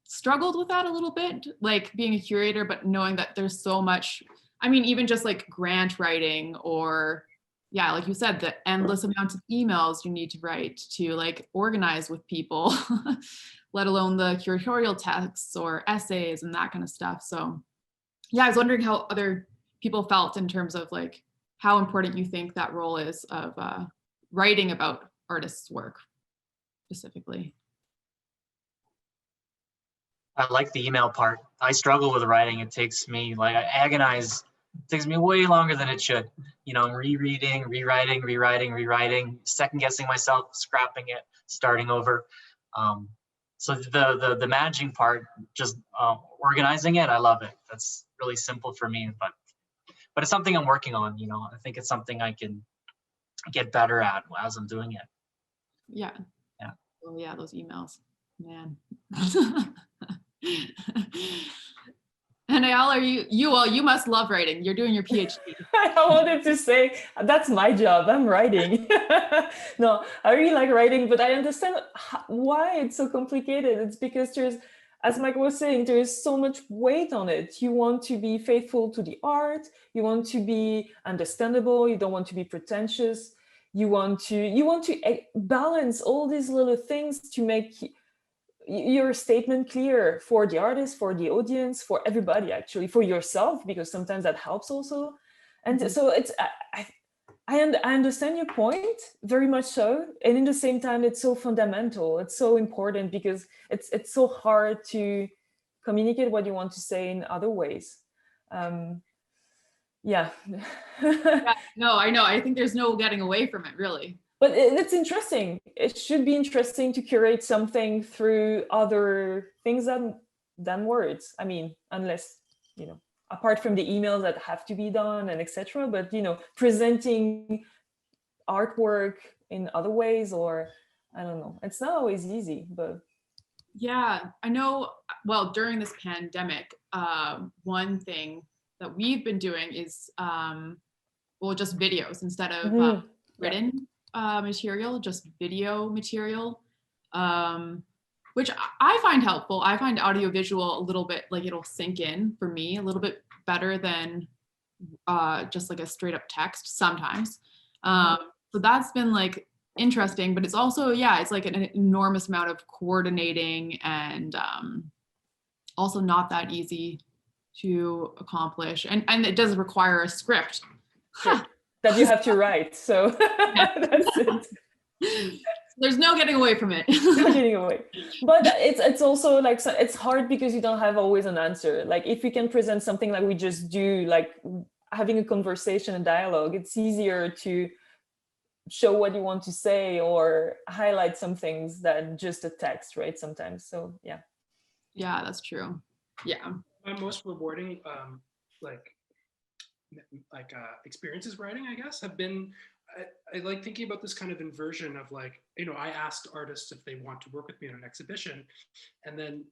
D: struggled with that a little bit, like being a curator, but knowing that there's so much, I mean, even just like grant writing, or yeah, like you said, the endless amounts of emails you need to write to like organize with people, let alone the curatorial texts or essays and that kind of stuff. So yeah, I was wondering how other people felt in terms of like how important you think that role is of writing about artists' work specifically.
F: I like the email part. I struggle with writing. It takes me, like, I agonize. It takes me way longer than it should. You know, I'm rereading, rewriting, second guessing myself, scrapping it, starting over. So the managing part, just organizing it, I love it. That's really simple for me, but it's something I'm working on. You know, I think it's something I can get better at as I'm doing it.
D: Yeah.
F: Yeah.
D: Oh yeah, those emails, man. And Ayala, you must love writing. You're doing your PhD.
E: I wanted to say that's my job. I'm writing. No, I really like writing, but I understand why it's so complicated. It's because there's, as Mike was saying, there is so much weight on it. You want to be faithful to the art. You want to be understandable. You don't want to be pretentious. You want to balance all these little things to make your statement clear for the artist, for the audience, for everybody, actually, for yourself, because sometimes that helps also. And so it's, I understand your point very much so. And in the same time, it's so fundamental. It's so important because it's so hard to communicate what you want to say in other ways. Yeah.
D: Yeah. No, I know. I think there's no getting away from it, really.
E: But it's interesting. It should be interesting to curate something through other things than words. I mean, unless, you know, apart from the emails that have to be done and etc. But, you know, presenting artwork in other ways, or I don't know. It's not always easy, but.
D: Yeah, I know. Well, during this pandemic, one thing that we've been doing is, well, just videos instead of written material, just video material, which I find helpful. I find audiovisual a little bit like it'll sink in for me a little bit better than just like a straight up text sometimes. So that's been like interesting, but it's also, yeah, it's like an enormous amount of coordinating and also not that easy to accomplish. And it does require a script.
E: Sure. That you have to write, so that's it.
D: There's no getting away from it.
E: No getting away. But it's also like, so it's hard because you don't have always an answer. Like if you can present something like we just do, like having a conversation and dialogue, it's easier to show what you want to say or highlight some things than just a text, right? Sometimes. So yeah.
D: Yeah, that's true. Yeah.
G: My most rewarding experiences writing, I guess, have been, I like thinking about this kind of inversion of like, you know, I asked artists if they want to work with me on an exhibition, and then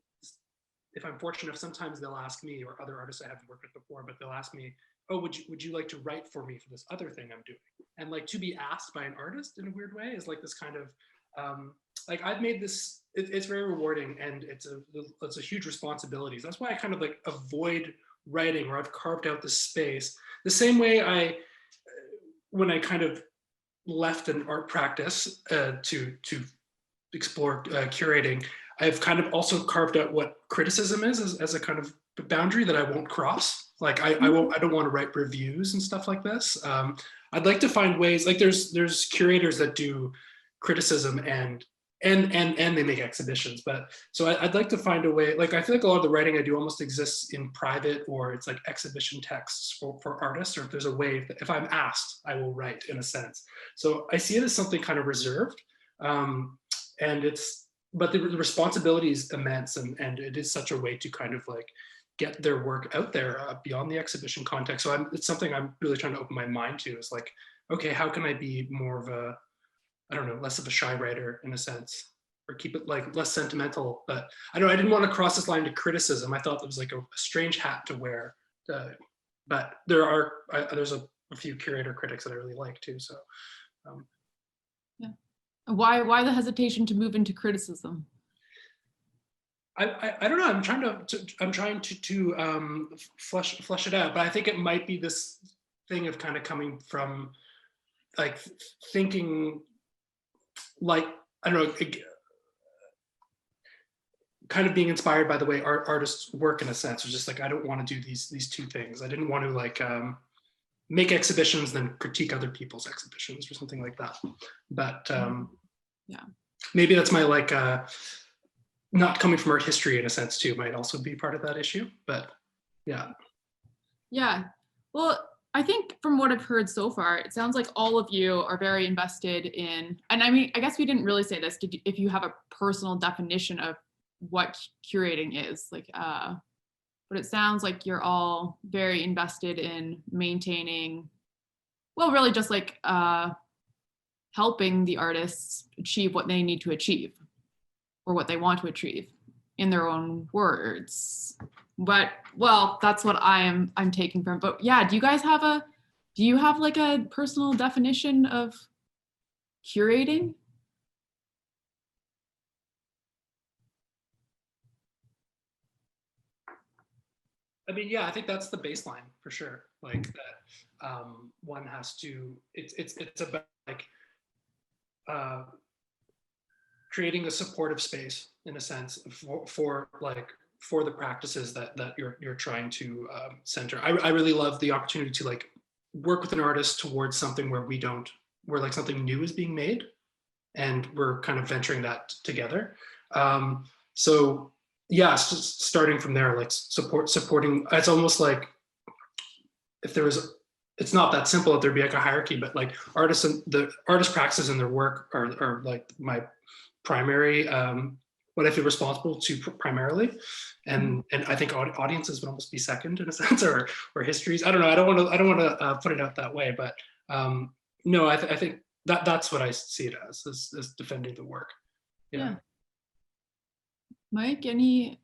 G: if I'm fortunate enough, sometimes they'll ask me, or other artists I haven't worked with before, but they'll ask me, oh, would you like to write for me for this other thing I'm doing? And like to be asked by an artist in a weird way is like this kind of, like I've made this, it's very rewarding, and it's a huge responsibility. That's why I kind of like avoid writing, or I've carved out this space. The same way when I kind of left an art practice to explore curating, I've kind of also carved out what criticism is as a kind of boundary that I won't cross. Like I don't want to write reviews and stuff like this. I'd like to find ways, like there's curators that do criticism and they make exhibitions, but so I'd like to find a way, like I feel like a lot of the writing I do almost exists in private, or it's like exhibition texts for artists, or if there's a way, if I'm asked, I will write in a sense. So I see it as something kind of reserved, but the responsibility is immense, and it is such a way to kind of like get their work out there beyond the exhibition context. So it's something I'm really trying to open my mind to, is like, okay, how can I be more of a, I don't know, less of a shy writer in a sense, keep it like less sentimental. But I don't know, I didn't want to cross this line to criticism. I thought it was like a strange hat to wear. But there's a few curator critics that I really like too. So
D: yeah. Why the hesitation to move into criticism?
G: I don't know. I'm trying to flesh it out, but I think it might be this thing of kind of coming from like thinking like, I don't know, kind of being inspired by the way artists work in a sense. It's just like, I don't want to do these two things. I didn't want to like make exhibitions then critique other people's exhibitions or something like that. But
D: yeah, maybe
G: that's my like not coming from art history in a sense too might also be part of that issue. But yeah.
D: Yeah. Well, I think from what I've heard so far, it sounds like all of you are very invested in, and I mean, I guess we didn't really say this, if you have a personal definition of what curating is, like, but it sounds like you're all very invested in maintaining, well, really just like helping the artists achieve what they need to achieve or what they want to achieve in their own words. But well, that's what I'm taking from. But yeah, do you have like a personal definition of curating?
G: I mean, yeah, I think that's the baseline for sure. Like that, one has to. It's about like creating a supportive space in a sense for the practices that you're trying to center. I really love the opportunity to like work with an artist towards something where like something new is being made, and we're kind of venturing that together. So yeah, starting from there, like supporting. It's almost like if there was, it's not that simple if there'd be like a hierarchy, but like artists and the artist practices in their work are like my primary, what I feel responsible to primarily, and I think audiences would almost be second in a sense, or histories. I don't know. I don't want to put it out that way, but no, I think that's what I see it as defending the work. Yeah.
D: Mike, any?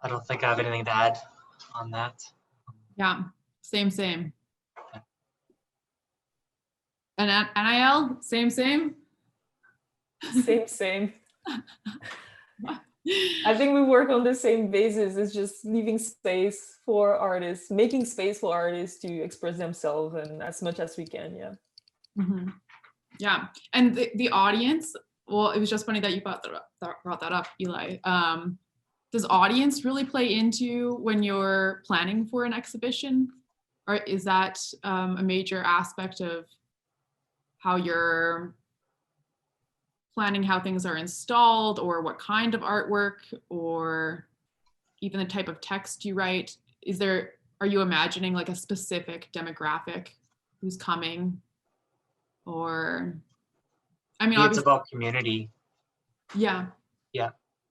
F: I don't think I have anything to add on that.
D: Yeah, same. And at NIL, same.
E: Same. I think we work on the same basis. It's just leaving space for artists, making space for artists to express themselves, and as much as we can. Yeah.
D: Mm-hmm. Yeah, and the audience. Well, it was just funny that you brought that up, Eli. Does audience really play into when you're planning for an exhibition, or is that a major aspect of how you're planning how things are installed, or what kind of artwork, or even the type of text you write? Are you imagining like a specific demographic who's coming? Or, I mean,
F: it's about community.
D: Yeah.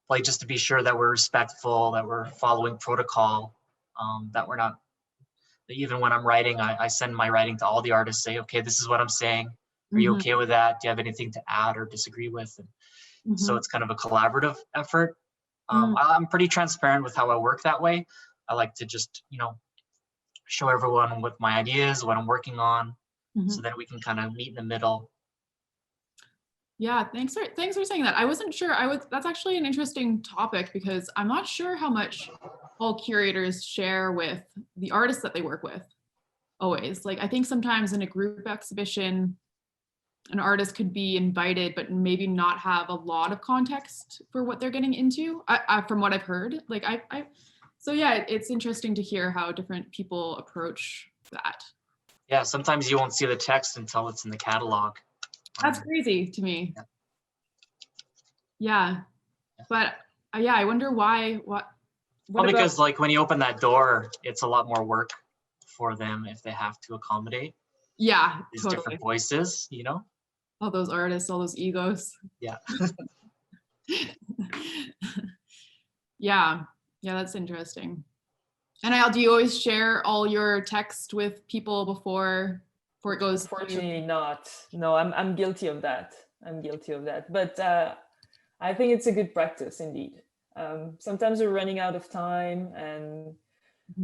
F: Like just to be sure that we're respectful, that we're following protocol, that we're not, even when I'm writing, I send my writing to all the artists, say, okay, this is what I'm saying. Are you okay with that? Do you have anything to add or disagree with? And so it's kind of a collaborative effort. I'm pretty transparent with how I work that way. I like to just, show everyone what my ideas, what I'm working on, so that we can kind of meet in the middle.
D: Yeah, thanks for saying that. I wasn't sure. That's actually an interesting topic, because I'm not sure how much all curators share with the artists that they work with. Always, like I think sometimes in a group exhibition, an artist could be invited, but maybe not have a lot of context for what they're getting into. From what I've heard, like so yeah, it's interesting to hear how different people approach that.
F: Yeah, sometimes you won't see the text until it's in the catalog.
D: That's crazy to me. Yeah. But yeah, I wonder why. Well,
F: because like when you open that door, it's a lot more work for them if they have to accommodate.
D: Yeah,
F: these different voices,
D: all those artists, all those egos.
F: Yeah.
D: Yeah, that's interesting. And do you always share all your text with people before before it goes through?
E: Unfortunately not. No, I'm guilty of that. I'm guilty of that. But I think it's a good practice indeed. Sometimes we're running out of time, and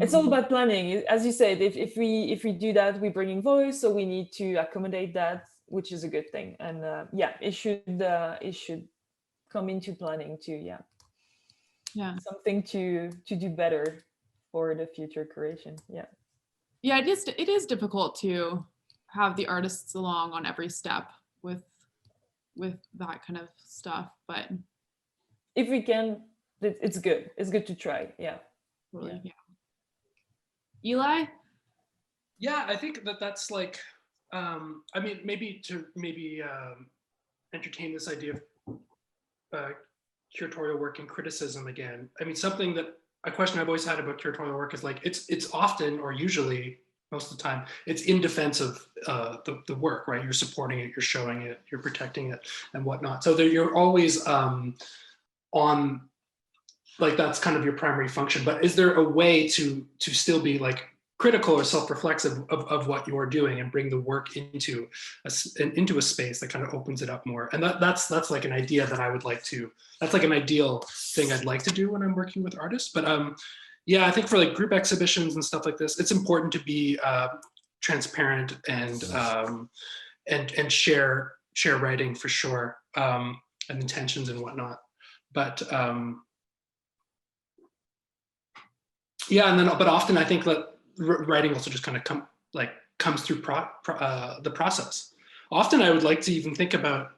E: it's all about planning. As you said, if we do that, we bring in voice, so we need to accommodate that, which is a good thing. And yeah, it should come into planning too. Yeah.
D: Yeah.
E: Something to do better for the future curation. Yeah.
D: Yeah, it is difficult to have the artists along on every step with that kind of stuff, but
E: if we can, it's good. It's good to try. Yeah.
D: Really, yeah. Eli?
G: Yeah, I think that's like, I mean, maybe entertain this idea of curatorial work and criticism again. I mean, a question I've always had about curatorial work is like, it's often, or usually most of the time, it's in defense of the work, right? You're supporting it, you're showing it, you're protecting it and whatnot. So you're always on, like, that's kind of your primary function. But is there a way to still be like critical or self-reflexive of what you're doing and bring the work into a space that kind of opens it up more? And that's like an idea that I would like to, that's like an ideal thing I'd like to do when I'm working with artists. But yeah, I think for like group exhibitions and stuff like this, it's important to be transparent and share writing for sure, and intentions and whatnot. But yeah, but often I think that writing also just kind of comes through the process. Often I would like to even think about,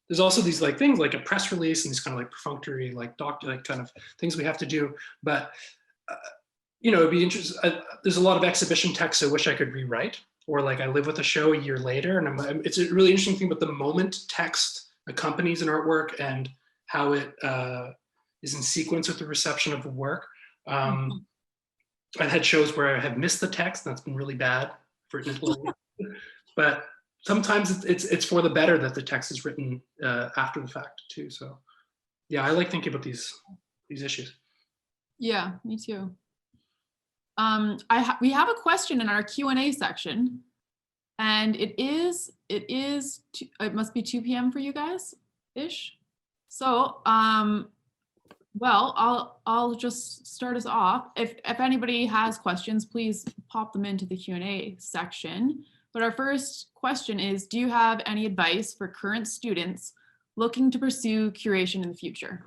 G: there's also these like things like a press release and these kind of like perfunctory like kind of things we have to do. But you know, it'd be interesting. There's a lot of exhibition text I wish I could rewrite, or like I live with a show a year later, and it's a really interesting thing. But the moment text accompanies an artwork and how it is in sequence with the reception of the work. I've had shows where I have missed the text, and that's been really bad for it. But sometimes it's for the better that the text is written after the fact too. So yeah, I like thinking about these issues.
D: Yeah, me too. We have a question in our Q&A section, and it must be 2 p.m. for you guys ish. So well, I'll just start us off. If anybody has questions, please pop them into the Q&A section. But our first question is, do you have any advice for current students looking to pursue curation in the future?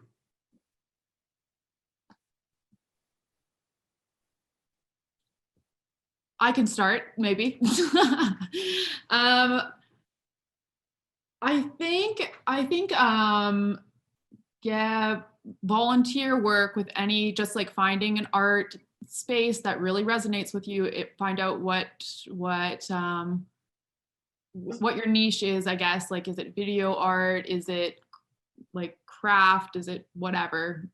D: I can start, maybe. I think yeah, volunteer work with any, just like finding an art space that really resonates with you. Find out what your niche is, I guess. Like, is it video art? Is it like craft? Is it whatever?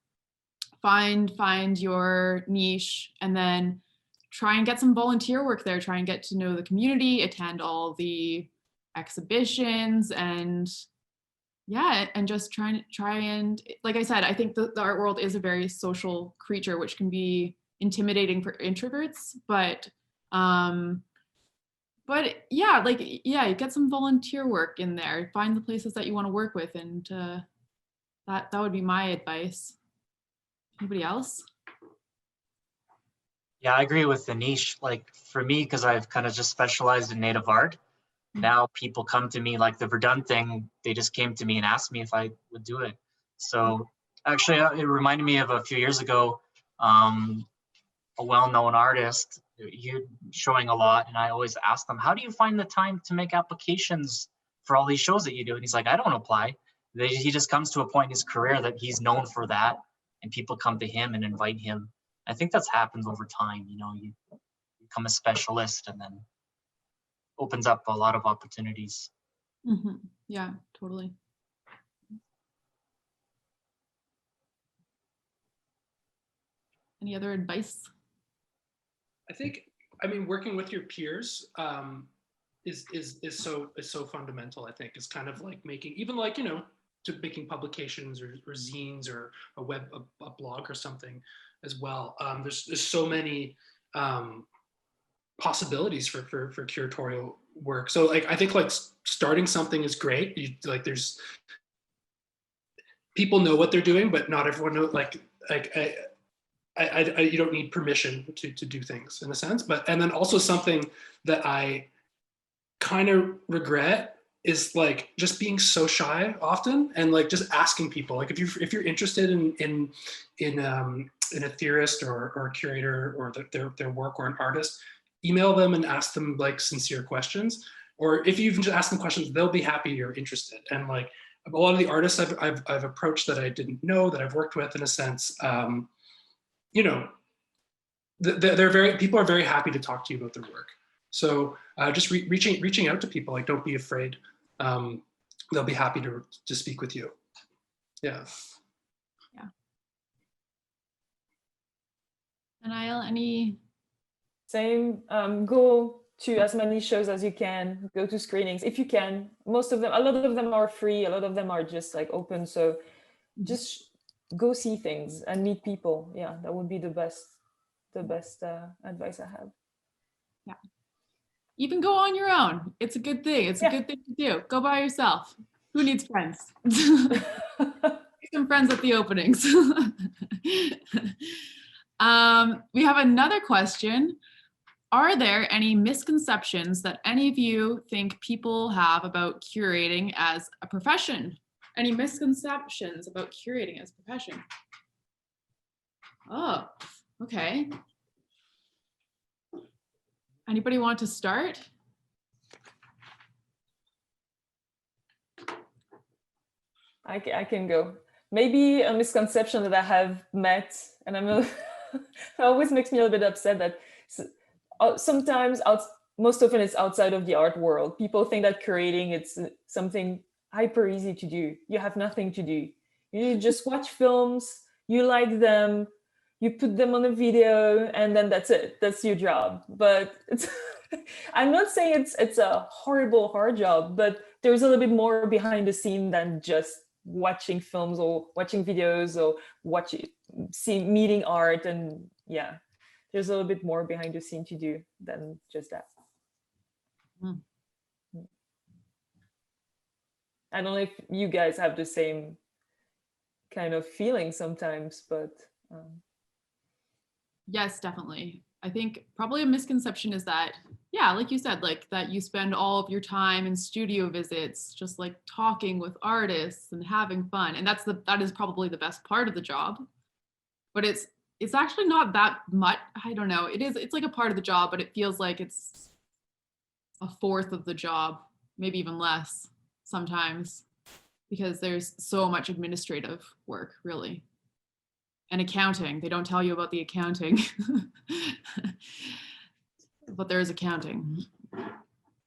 D: Find your niche, and then try and get some volunteer work there. Try and get to know the community, attend all the exhibitions, and yeah, and just try and, like I said, I think the art world is a very social creature, which can be intimidating for introverts, but yeah, like, yeah, get some volunteer work in there, find the places that you want to work with, and that would be my advice. Anybody else?
F: Yeah, I agree with the niche. Like for me, because I've kind of just specialized in native art, now people come to me, like the Verdun thing, they just came to me and asked me if I would do it. So actually, it reminded me of a few years ago, a well-known artist, he showing a lot, and I always ask them, how do you find the time to make applications for all these shows that you do? And he's like, I don't apply. He just comes to a point in his career that he's known for that, and people come to him and invite him. I think that's happened over time. You know, you become a specialist, and then opens up a lot of opportunities.
D: Mm-hmm. Yeah, totally. Any other advice?
G: I think, I mean, working with your peers is so fundamental. I think it's kind of like making, even like, you know, to making publications or zines or a blog or something as well. There's so many possibilities for curatorial work. So like, I think like starting something is great. There's people know what they're doing, but not everyone knows. You don't need permission to do things in a sense. And then also something that I kind of regret is like just being so shy often, and like just asking people, like if you're interested in a theorist or a curator or their work, or an artist, email them and ask them like sincere questions. Or if you even just ask them questions, they'll be happy you're interested. And like a lot of the artists I've approached that I didn't know, that I've worked with in a sense, you know, people are very happy to talk to you about their work. So just reaching out to people, like don't be afraid. They'll be happy to speak with you. Yeah.
D: Yeah. And I'll any.
E: Same. Go to as many shows as you can. Go to screenings if you can. Most of them, a lot of them are free. A lot of them are just like open. So just go see things and meet people. Yeah, that would be the best advice I have.
D: Yeah. Even go on your own. It's a good thing. It's a good thing to do. Go by yourself. Who needs friends? Make some friends at the openings. We have another question. Are there any misconceptions that any of you think people have about curating as a profession? Any misconceptions about curating as a profession? Oh, okay. Anybody want to start?
E: I can go. Maybe a misconception that I have met, and it always makes me a little bit upset that sometimes, most often it's outside of the art world. People think that curating, it's something hyper easy to do. You have nothing to do. You just watch films, you like them, you put them on a video, and then that's it. That's your job. But I'm not saying it's a horrible, hard job, but there's a little bit more behind the scene than just watching films or watching videos or meeting art. And yeah, there's a little bit more behind the scene to do than just that. I don't know if you guys have the same kind of feeling sometimes, but
D: yes, definitely. I think probably a misconception is that, yeah, like you said, like that you spend all of your time in studio visits, just like talking with artists and having fun. And that is probably the best part of the job. But it's actually not that much. I don't know. It's like a part of the job, but it feels like it's a fourth of the job, maybe even less sometimes, because there's so much administrative work, really. And accounting, they don't tell you about the accounting, but there is accounting.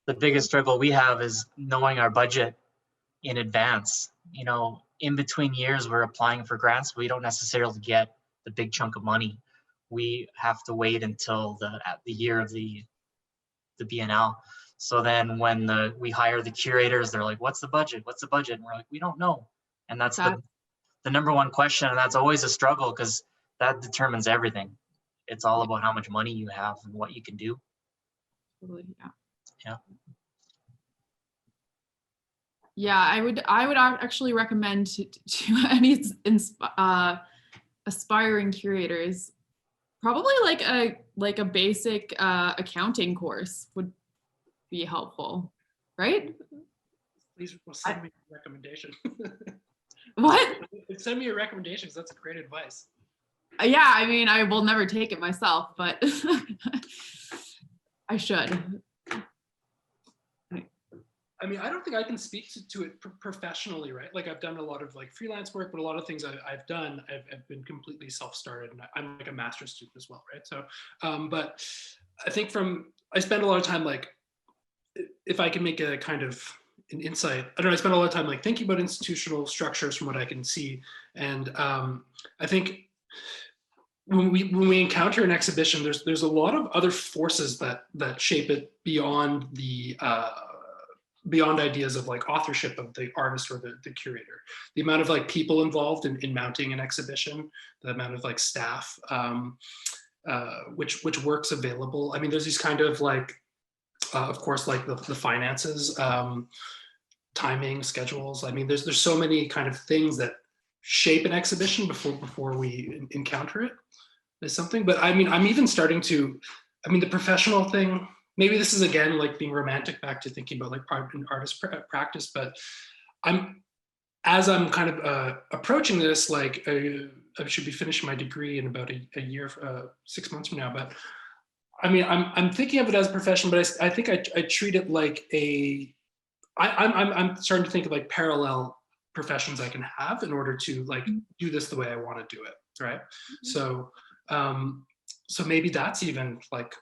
F: The biggest struggle we have is knowing our budget in advance. You know, in between years, we're applying for grants. We don't necessarily get the big chunk of money. We have to wait until the year of the Biennale. So then when we hire the curators, they're like, what's the budget? What's the budget? And we're like, we don't know. And that's the number one question. And that's always a struggle because that determines everything. It's all about how much money you have and what you can do.
D: Totally, yeah.
F: Yeah.
D: Yeah, I would actually recommend to any aspiring curators, probably like a basic accounting course would be helpful, right?
G: Please send me a recommendation.
D: What?
G: Send me your recommendations. That's great advice.
D: Yeah, I mean, I will never take it myself, but I should.
G: I mean, I don't think I can speak to it professionally, right? Like I've done a lot of like freelance work, but a lot of things I've done, I've been completely self-started, and I'm like a master's student as well, right? So, but I think I spend a lot of time, like, if I can make a kind of an insight, I don't know, I spend a lot of time like thinking about institutional structures from what I can see. And I think when we encounter an exhibition, there's a lot of other forces that shape it beyond beyond ideas of like authorship of the artist or the curator. The amount of like people involved in mounting an exhibition, the amount of like staff, which work's available. I mean, there's these kind of like, of course, like the finances, timing, schedules. I mean, there's so many kind of things that shape an exhibition before we encounter it as something. But I mean, I'm even starting to, I mean, the professional thing, maybe this is again like being romantic back to thinking about like artist practice, but as I'm kind of approaching this, like I should be finishing my degree in about a year, 6 months from now. But I mean, I'm thinking of it as a profession, but I think I treat it like I'm starting to think of like parallel professions I can have in order to like do this the way I want to do it, right? So so maybe that's even like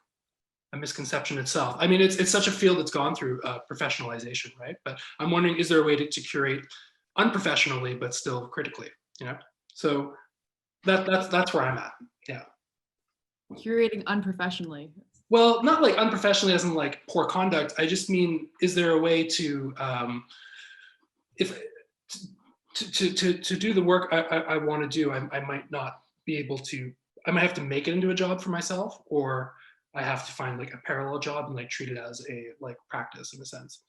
G: a misconception itself. I mean, it's such a field that's gone through professionalization, right? But I'm wondering, is there a way to curate unprofessionally but still critically, you know? So that's where I'm at. Yeah.
D: Curating unprofessionally.
G: Well, not like unprofessionally as in like poor conduct. I just mean, is there a way to to do the work I want to do? I might not be able to. I might have to make it into a job for myself, or I have to find like a parallel job and like treat it as a like practice in a sense.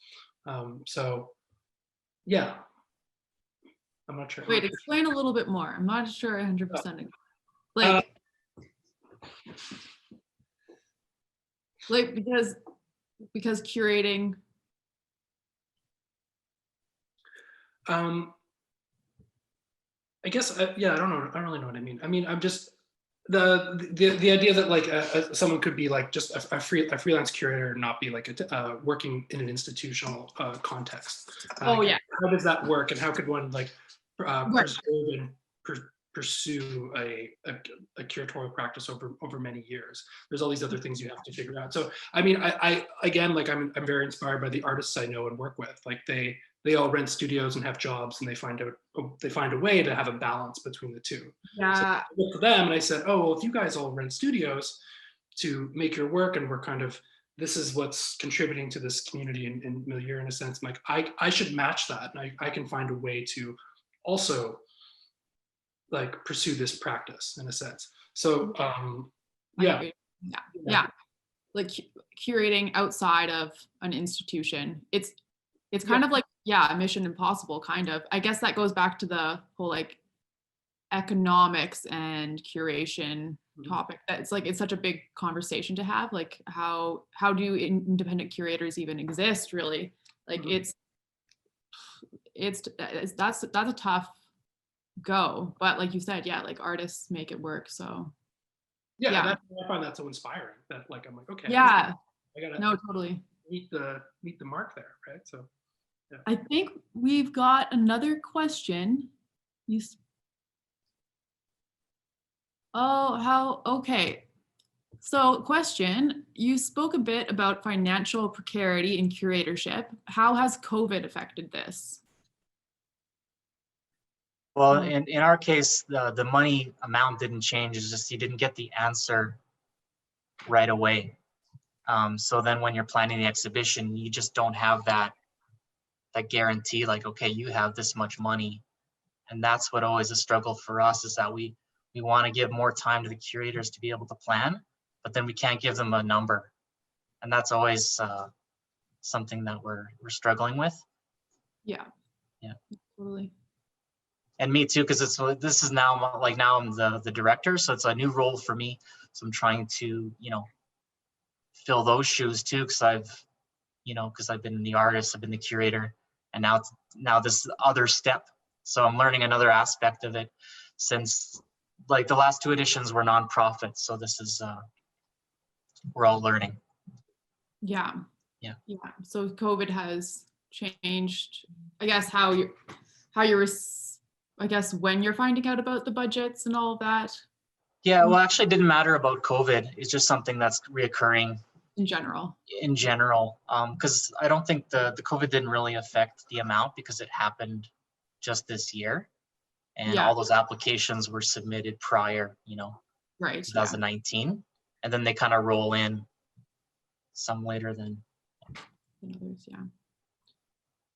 G: So yeah, I'm not sure.
D: Wait, explain a little bit more. I'm not sure 100%. Like because curating.
G: I guess yeah, I don't know. I don't really know what I mean. I mean, I'm just the idea that like someone could be like just a freelance curator and not be like working in an institutional context.
D: Oh yeah.
G: How does that work, and how could one like preserve and pursue a curatorial practice over many years? There's all these other things you have to figure out. So I mean, I again, like I'm very inspired by the artists I know and work with. Like they all rent studios and have jobs, and they find a way to have a balance between the two.
D: Yeah.
G: So I looked at them and I said, oh, well, if you guys all rent studios to make your work, and we're kind of, this is what's contributing to this community and milieu in a sense, I'm like I should match that, and I can find a way to also like pursue this practice in a sense. So yeah.
D: Like curating outside of an institution, it's kind of like, yeah, Mission Impossible kind of. I guess that goes back to the whole like economics and curation topic. That's like, it's such a big conversation to have. Like how do independent curators even exist, really? Like that's a tough go, but like you said, yeah, like artists make it work. So
G: I find that so inspiring that like I'm like, okay,
D: yeah,
G: I gotta
D: totally
G: meet the mark there, right? So yeah.
D: I think we've got another question. Okay. So question, you spoke a bit about financial precarity in curatorship. How has COVID affected this?
F: Well, in our case, the money amount didn't change. It's just you didn't get the answer right away. So then when you're planning the exhibition, you just don't have that guarantee, like, okay, you have this much money. And that's what always a struggle for us, is that we want to give more time to the curators to be able to plan, but then we can't give them a number. And that's always something that we're struggling with.
D: Yeah, totally.
F: And me too, because this is now I'm the director, so it's a new role for me. So I'm trying to, fill those shoes too, because I've been the artist, I've been the curator, and now this other step. So I'm learning another aspect of it, since like the last two editions were nonprofit. So this is we're all learning.
D: Yeah.
F: Yeah.
D: So COVID has changed, I guess, how you're I guess when you're finding out about the budgets and all of that.
F: Yeah, well, actually it didn't matter about COVID. It's just something that's reoccurring
D: in general,
F: because I don't think the COVID didn't really affect the amount, because it happened just this year, and all those applications were submitted prior,
D: right,
F: 2019, and then they kind of roll in some later than others.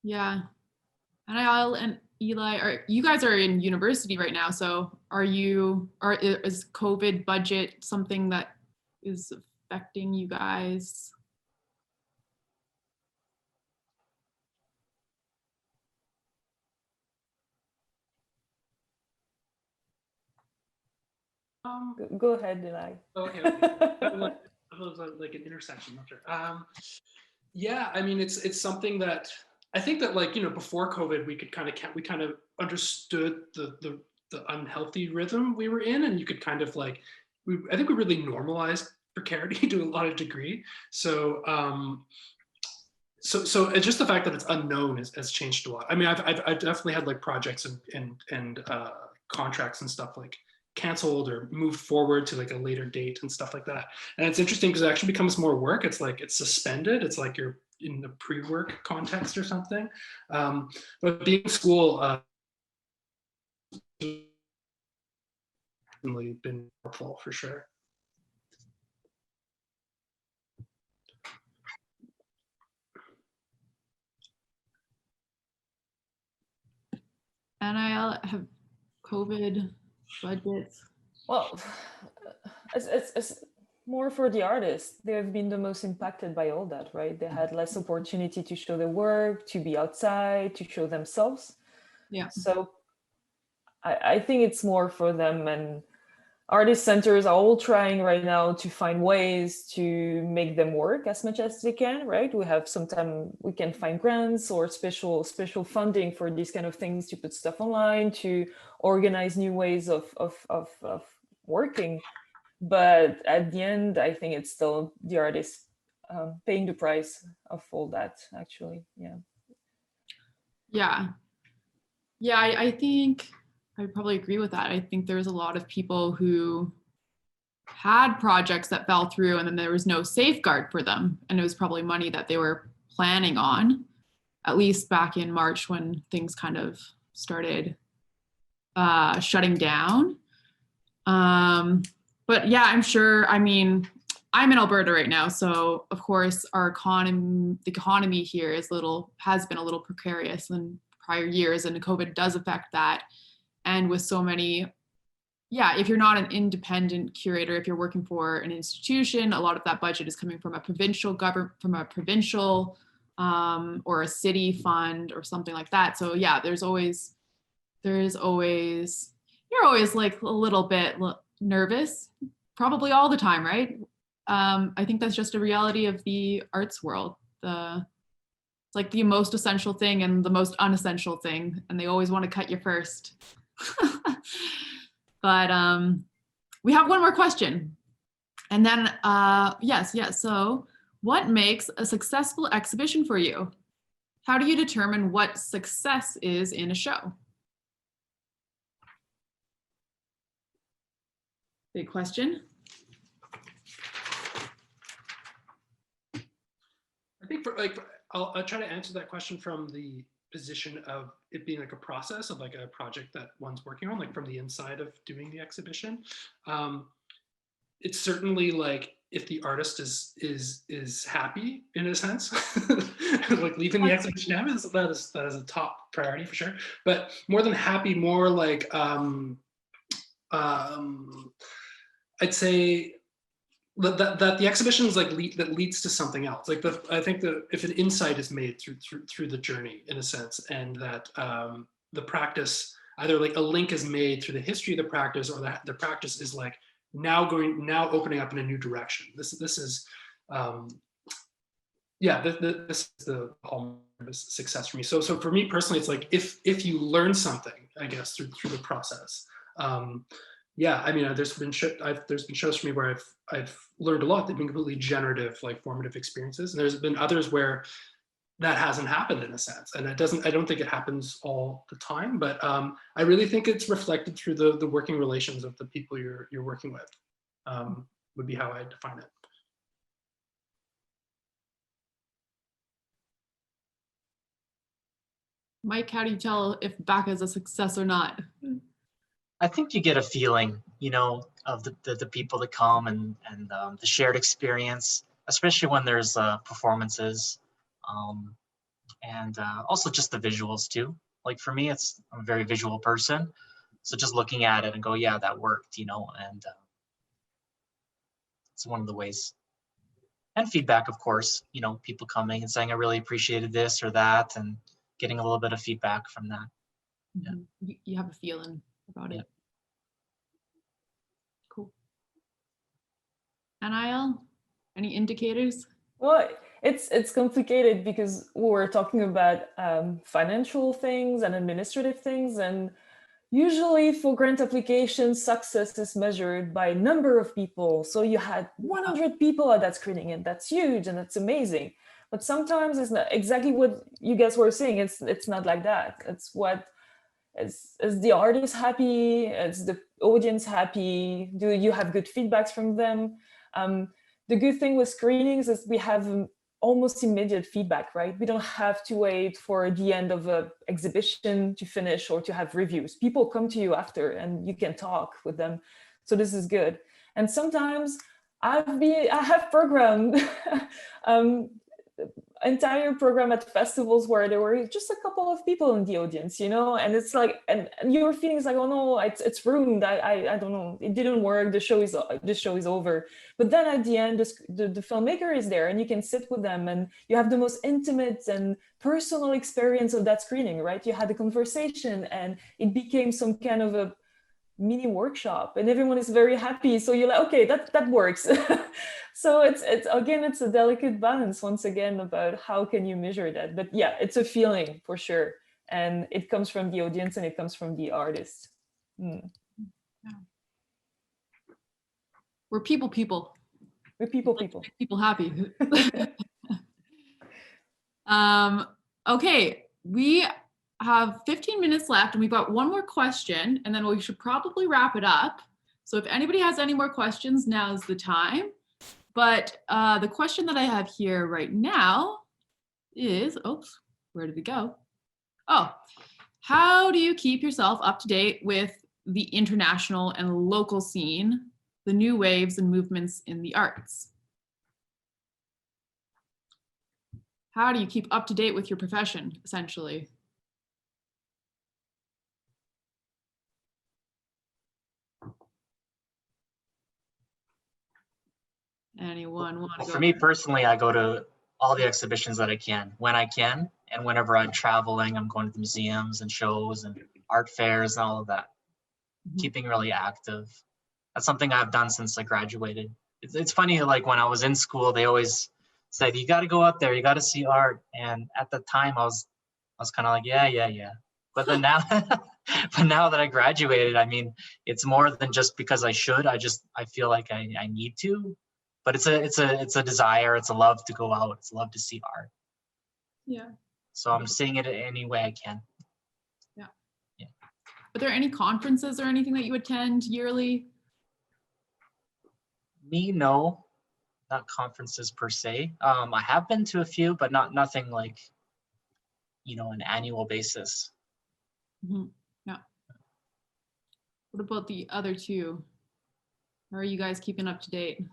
D: Yeah. And Eli, you guys are in university right now, so is COVID budget something that is affecting you guys?
E: Go ahead, Eli.
G: Okay. It was like an intersection. Not sure. Yeah, I mean, it's something that I think that, like, before COVID, we kind of understood the unhealthy rhythm we were in, and you could kind of like, I think we really normalized precarity to a lot of degree. So so it's just the fact that it's unknown has changed a lot. I mean, I've definitely had like projects and contracts and stuff like canceled or moved forward to like a later date and stuff like that. And it's interesting because it actually becomes more work. It's like it's suspended. It's like you're in the pre-work context or something. But being in school really been helpful for sure.
D: NIL have COVID budgets?
E: Well, it's more for the artists. They have been the most impacted by all that, right? They had less opportunity to show their work, to be outside, to show themselves.
D: Yeah.
E: So I think it's more for them, and artist centers are all trying right now to find ways to make them work as much as they can, right? We have sometimes we can find grants or special funding for these kind of things, to put stuff online, to organize new ways of working. But at the end, I think it's still the artist paying the price of all that, actually.
D: Yeah, I think I probably agree with that. I think there's a lot of people who had projects that fell through and then there was no safeguard for them. And it was probably money that they were planning on, at least back in March when things kind of started shutting down. But yeah, I'm sure, I mean, I'm in Alberta right now. So of course our the economy here has been a little precarious in prior years, and COVID does affect that. And with so many, if you're not an independent curator, if you're working for an institution, a lot of that budget is coming from a provincial or a city fund or something like that. So yeah, you're always like a little bit nervous, probably all the time, right? I think that's just a reality of the arts world. It's like the most essential thing and the most unessential thing, and they always want to cut you first. But we have one more question, and then yes. So what makes a successful exhibition for you? How do you determine what success is in a show? Big question.
G: I think I'll try to answer that question from the position of it being like a process of like a project that one's working on, like from the inside of doing the exhibition. It's certainly like if the artist is happy in a sense, like leaving the exhibition happy, that is a top priority for sure. But more than happy, more like I'd say that the exhibition is like that leads to something else. Like I think that if an insight is made through the journey in a sense, and that the practice, either like a link is made through the history of the practice, or that the practice is like now opening up in a new direction. This is this is the hallmark of success for me. So for me personally, it's like if you learn something, I guess, through the process. I mean, there's been shows for me where I've learned a lot. They've been completely generative, like formative experiences. And there's been others where that hasn't happened in a sense. And I don't think it happens all the time, but I really think it's reflected through the working relations of the people you're working with, would be how I define it.
D: Mike, how do you tell if BACA is a success or not?
F: I think you get a feeling, of the people that come and the shared experience, especially when there's performances, and also just the visuals too. Like for me, I'm a very visual person. So just looking at it and go, yeah, that worked, you know, and it's one of the ways. And feedback, of course, you know, people coming and saying, I really appreciated this or that, and getting a little bit of feedback from that.
D: Yeah. You have a feeling about it. Cool. NIL, any indicators?
E: Well, it's complicated because we're talking about financial things and administrative things, and usually for grant applications, success is measured by number of people. So you had 100 people at that screening, and that's huge and that's amazing. But sometimes it's not exactly what you guys were saying. It's not like that. It's what is the artist happy? Is the audience happy? Do you have good feedbacks from them? The good thing with screenings is we have almost immediate feedback, right? We don't have to wait for the end of an exhibition to finish or to have reviews. People come to you after and you can talk with them. So this is good. And sometimes I have programmed entire program at festivals where there were just a couple of people in the audience, you know, and it's like, and your feeling is like, oh no, it's ruined. I don't know, it didn't work. The show is over. But then at the end, the filmmaker is there, and you can sit with them, and you have the most intimate and personal experience of that screening, right? You had a conversation, and it became some kind of a mini workshop, and everyone is very happy. So you're like, okay, that works. So it's again, it's a delicate balance once again about how can you measure that. But yeah, it's a feeling for sure, and it comes from the audience and it comes from the artist.
D: Yeah. We're people.
E: We're people.
D: Make people happy. Okay, we have 15 minutes left, and we've got one more question, and then we should probably wrap it up. So if anybody has any more questions, now's the time. But the question that I have here right now is, oops, where did it go? Oh, how do you keep yourself up to date with the international and local scene, the new waves and movements in the arts? How do you keep up to date with your profession, essentially? Anyone want to go?
F: For me personally, I go to all the exhibitions that I can, when I can, and whenever I'm traveling, I'm going to the museums and shows and art fairs and all of that. Keeping really active. That's something I've done since I graduated. It's funny, like when I was in school, they always said, you got to go out there, you got to see art. And at the time I was kind of like, yeah. But then now, but now that I graduated, I mean, it's more than just because I should. I feel like I need to. But it's a desire, it's a love to go out, it's a love to see art.
D: Yeah.
F: So I'm seeing it any way I can.
D: Yeah. Are there any conferences or anything that you attend yearly?
F: Me, no, not conferences per se. I have been to a few, but nothing like, you know, an annual basis.
D: Yeah. What about the other two? How are you guys keeping up to date?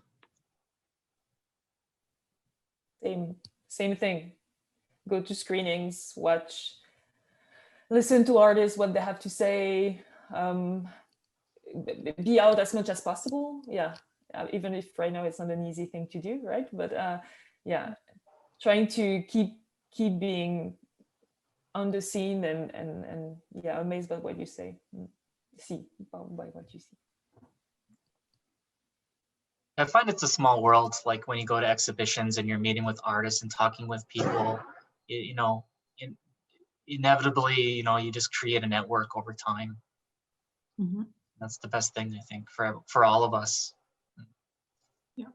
E: Same thing. Go to screenings, watch, listen to artists, what they have to say, be out as much as possible. Yeah, even if right now it's not an easy thing to do, right? But yeah, trying to keep being on the scene and yeah, amazed by what you say, by what you see.
F: I find it's a small world, like when you go to exhibitions and you're meeting with artists and talking with people, you know, inevitably, you know, you just create a network over time. That's the best thing, I think, for all of us.
D: Yeah.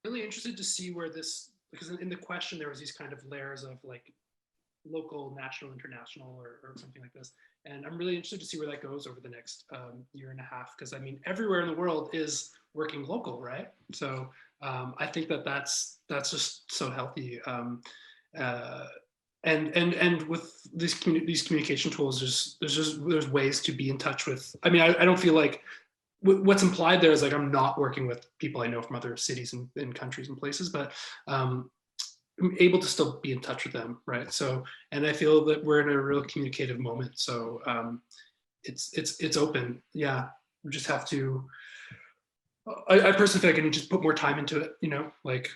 G: Really interested to see where this, because in the question there was these kind of layers of like local, national, international, or something like this. And I'm really interested to see where that goes over the next year and a half, because I mean, everywhere in the world is working local, right? So I think that's just so healthy. And with these communication tools, there's ways to be in touch with. I mean, I don't feel like what's implied there is like I'm not working with people I know from other cities and countries and places, but I'm able to still be in touch with them, right? So, and I feel that we're in a real communicative moment. So it's open. Yeah, we just have to. I personally feel like I need to just put more time into it. You know, like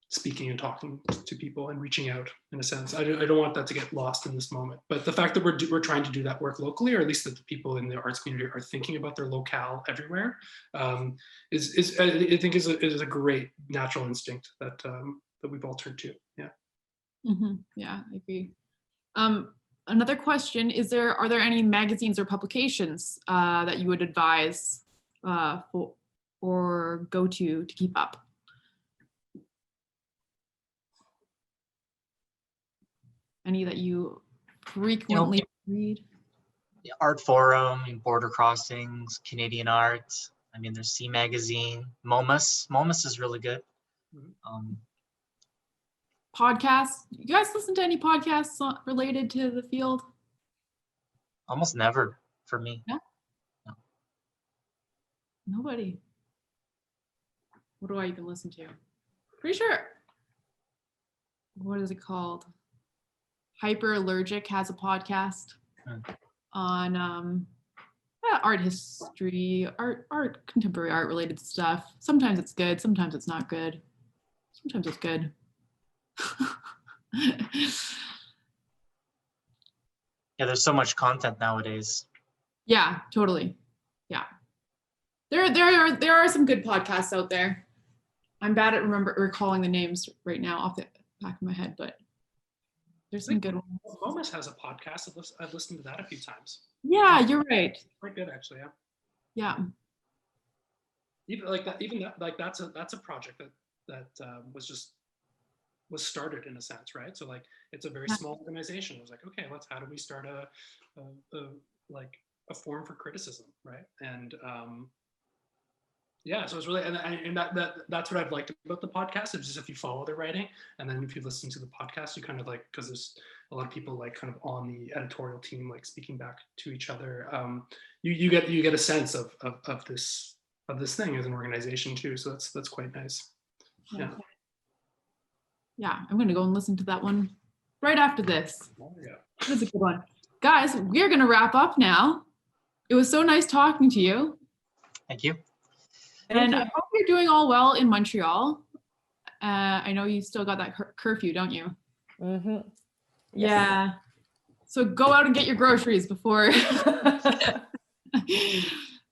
G: speaking and talking to people and reaching out in a sense. I don't want that to get lost in this moment. But the fact that we're trying to do that work locally, or at least that the people in the arts community are thinking about their locale everywhere, is I think is a great natural instinct that that we've all turned to. Yeah.
D: Yeah, I agree. Another question: are there any magazines or publications that you would advise or go to keep up? Any that you frequently read?
F: Art Forum, Border Crossings, Canadian Art. I mean, there's C Magazine, Momus. Momus is really good.
D: Podcasts. You guys listen to any podcasts related to the field?
F: Almost never for me.
D: No?
F: No.
D: Nobody. What do I even listen to? Pretty sure. What is it called? Hyperallergic has a podcast on art history, art, contemporary art related stuff. Sometimes it's good, sometimes it's not good. Sometimes it's good.
F: Yeah, there's so much content nowadays.
D: Yeah, totally. Yeah. There are some good podcasts out there. I'm bad at recalling the names right now off the back of my head, but there's some good ones.
G: Momus has a podcast. I've listened to that a few times.
D: Yeah, you're right.
G: It's quite good, actually. Yeah.
D: Yeah.
G: Even like that. Even that. Like that's a project that was started in a sense, right? So like it's a very small organization. It was like, okay, how do we start a forum for criticism, right? And yeah, so it's really, and that's what I've liked about the podcast. Is just if you follow their writing, and then if you listen to the podcast, you kind of like, because there's a lot of people like kind of on the editorial team, like speaking back to each other. You get a sense of this thing as an organization too. So that's quite nice. Yeah.
D: Yeah, I'm gonna go and listen to that one right after this.
G: Oh, yeah.
D: That's a good one. Guys, we're gonna wrap up now. It was so nice talking to you.
F: Thank you.
D: And I hope you're doing all well in Montreal. I know you still got that curfew, don't you?
E: Mm-hmm.
D: Yeah. So go out and get your groceries before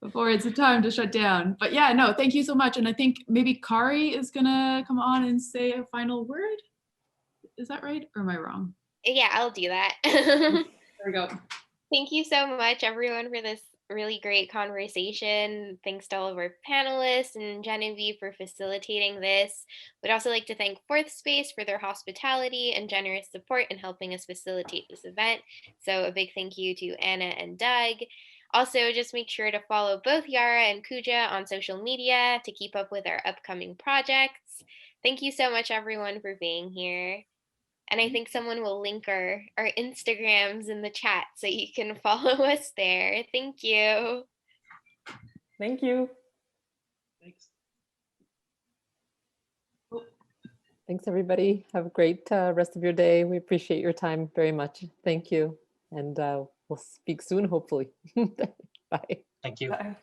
D: before it's time to shut down. But yeah, no, thank you so much. And I think maybe Kari is gonna come on and say a final word. Is that right? Or am I wrong?
H: Yeah, I'll do that.
D: There we go.
H: Thank you so much, everyone, for this really great conversation. Thanks to all of our panelists and Genevieve for facilitating this. We'd also like to thank Fourth Space for their hospitality and generous support in helping us facilitate this event. So a big thank you to Anna and Doug. Also, just make sure to follow both Yiara and CUJAH on social media to keep up with our upcoming projects. Thank you so much, everyone, for being here. And I think someone will link our Instagrams in the chat so you can follow us there. Thank you.
E: Thank you.
G: Thanks.
A: Thanks, everybody. Have a great rest of your day. We appreciate your time very much. Thank you. And we'll speak soon, hopefully. Bye.
F: Thank you.
E: Bye.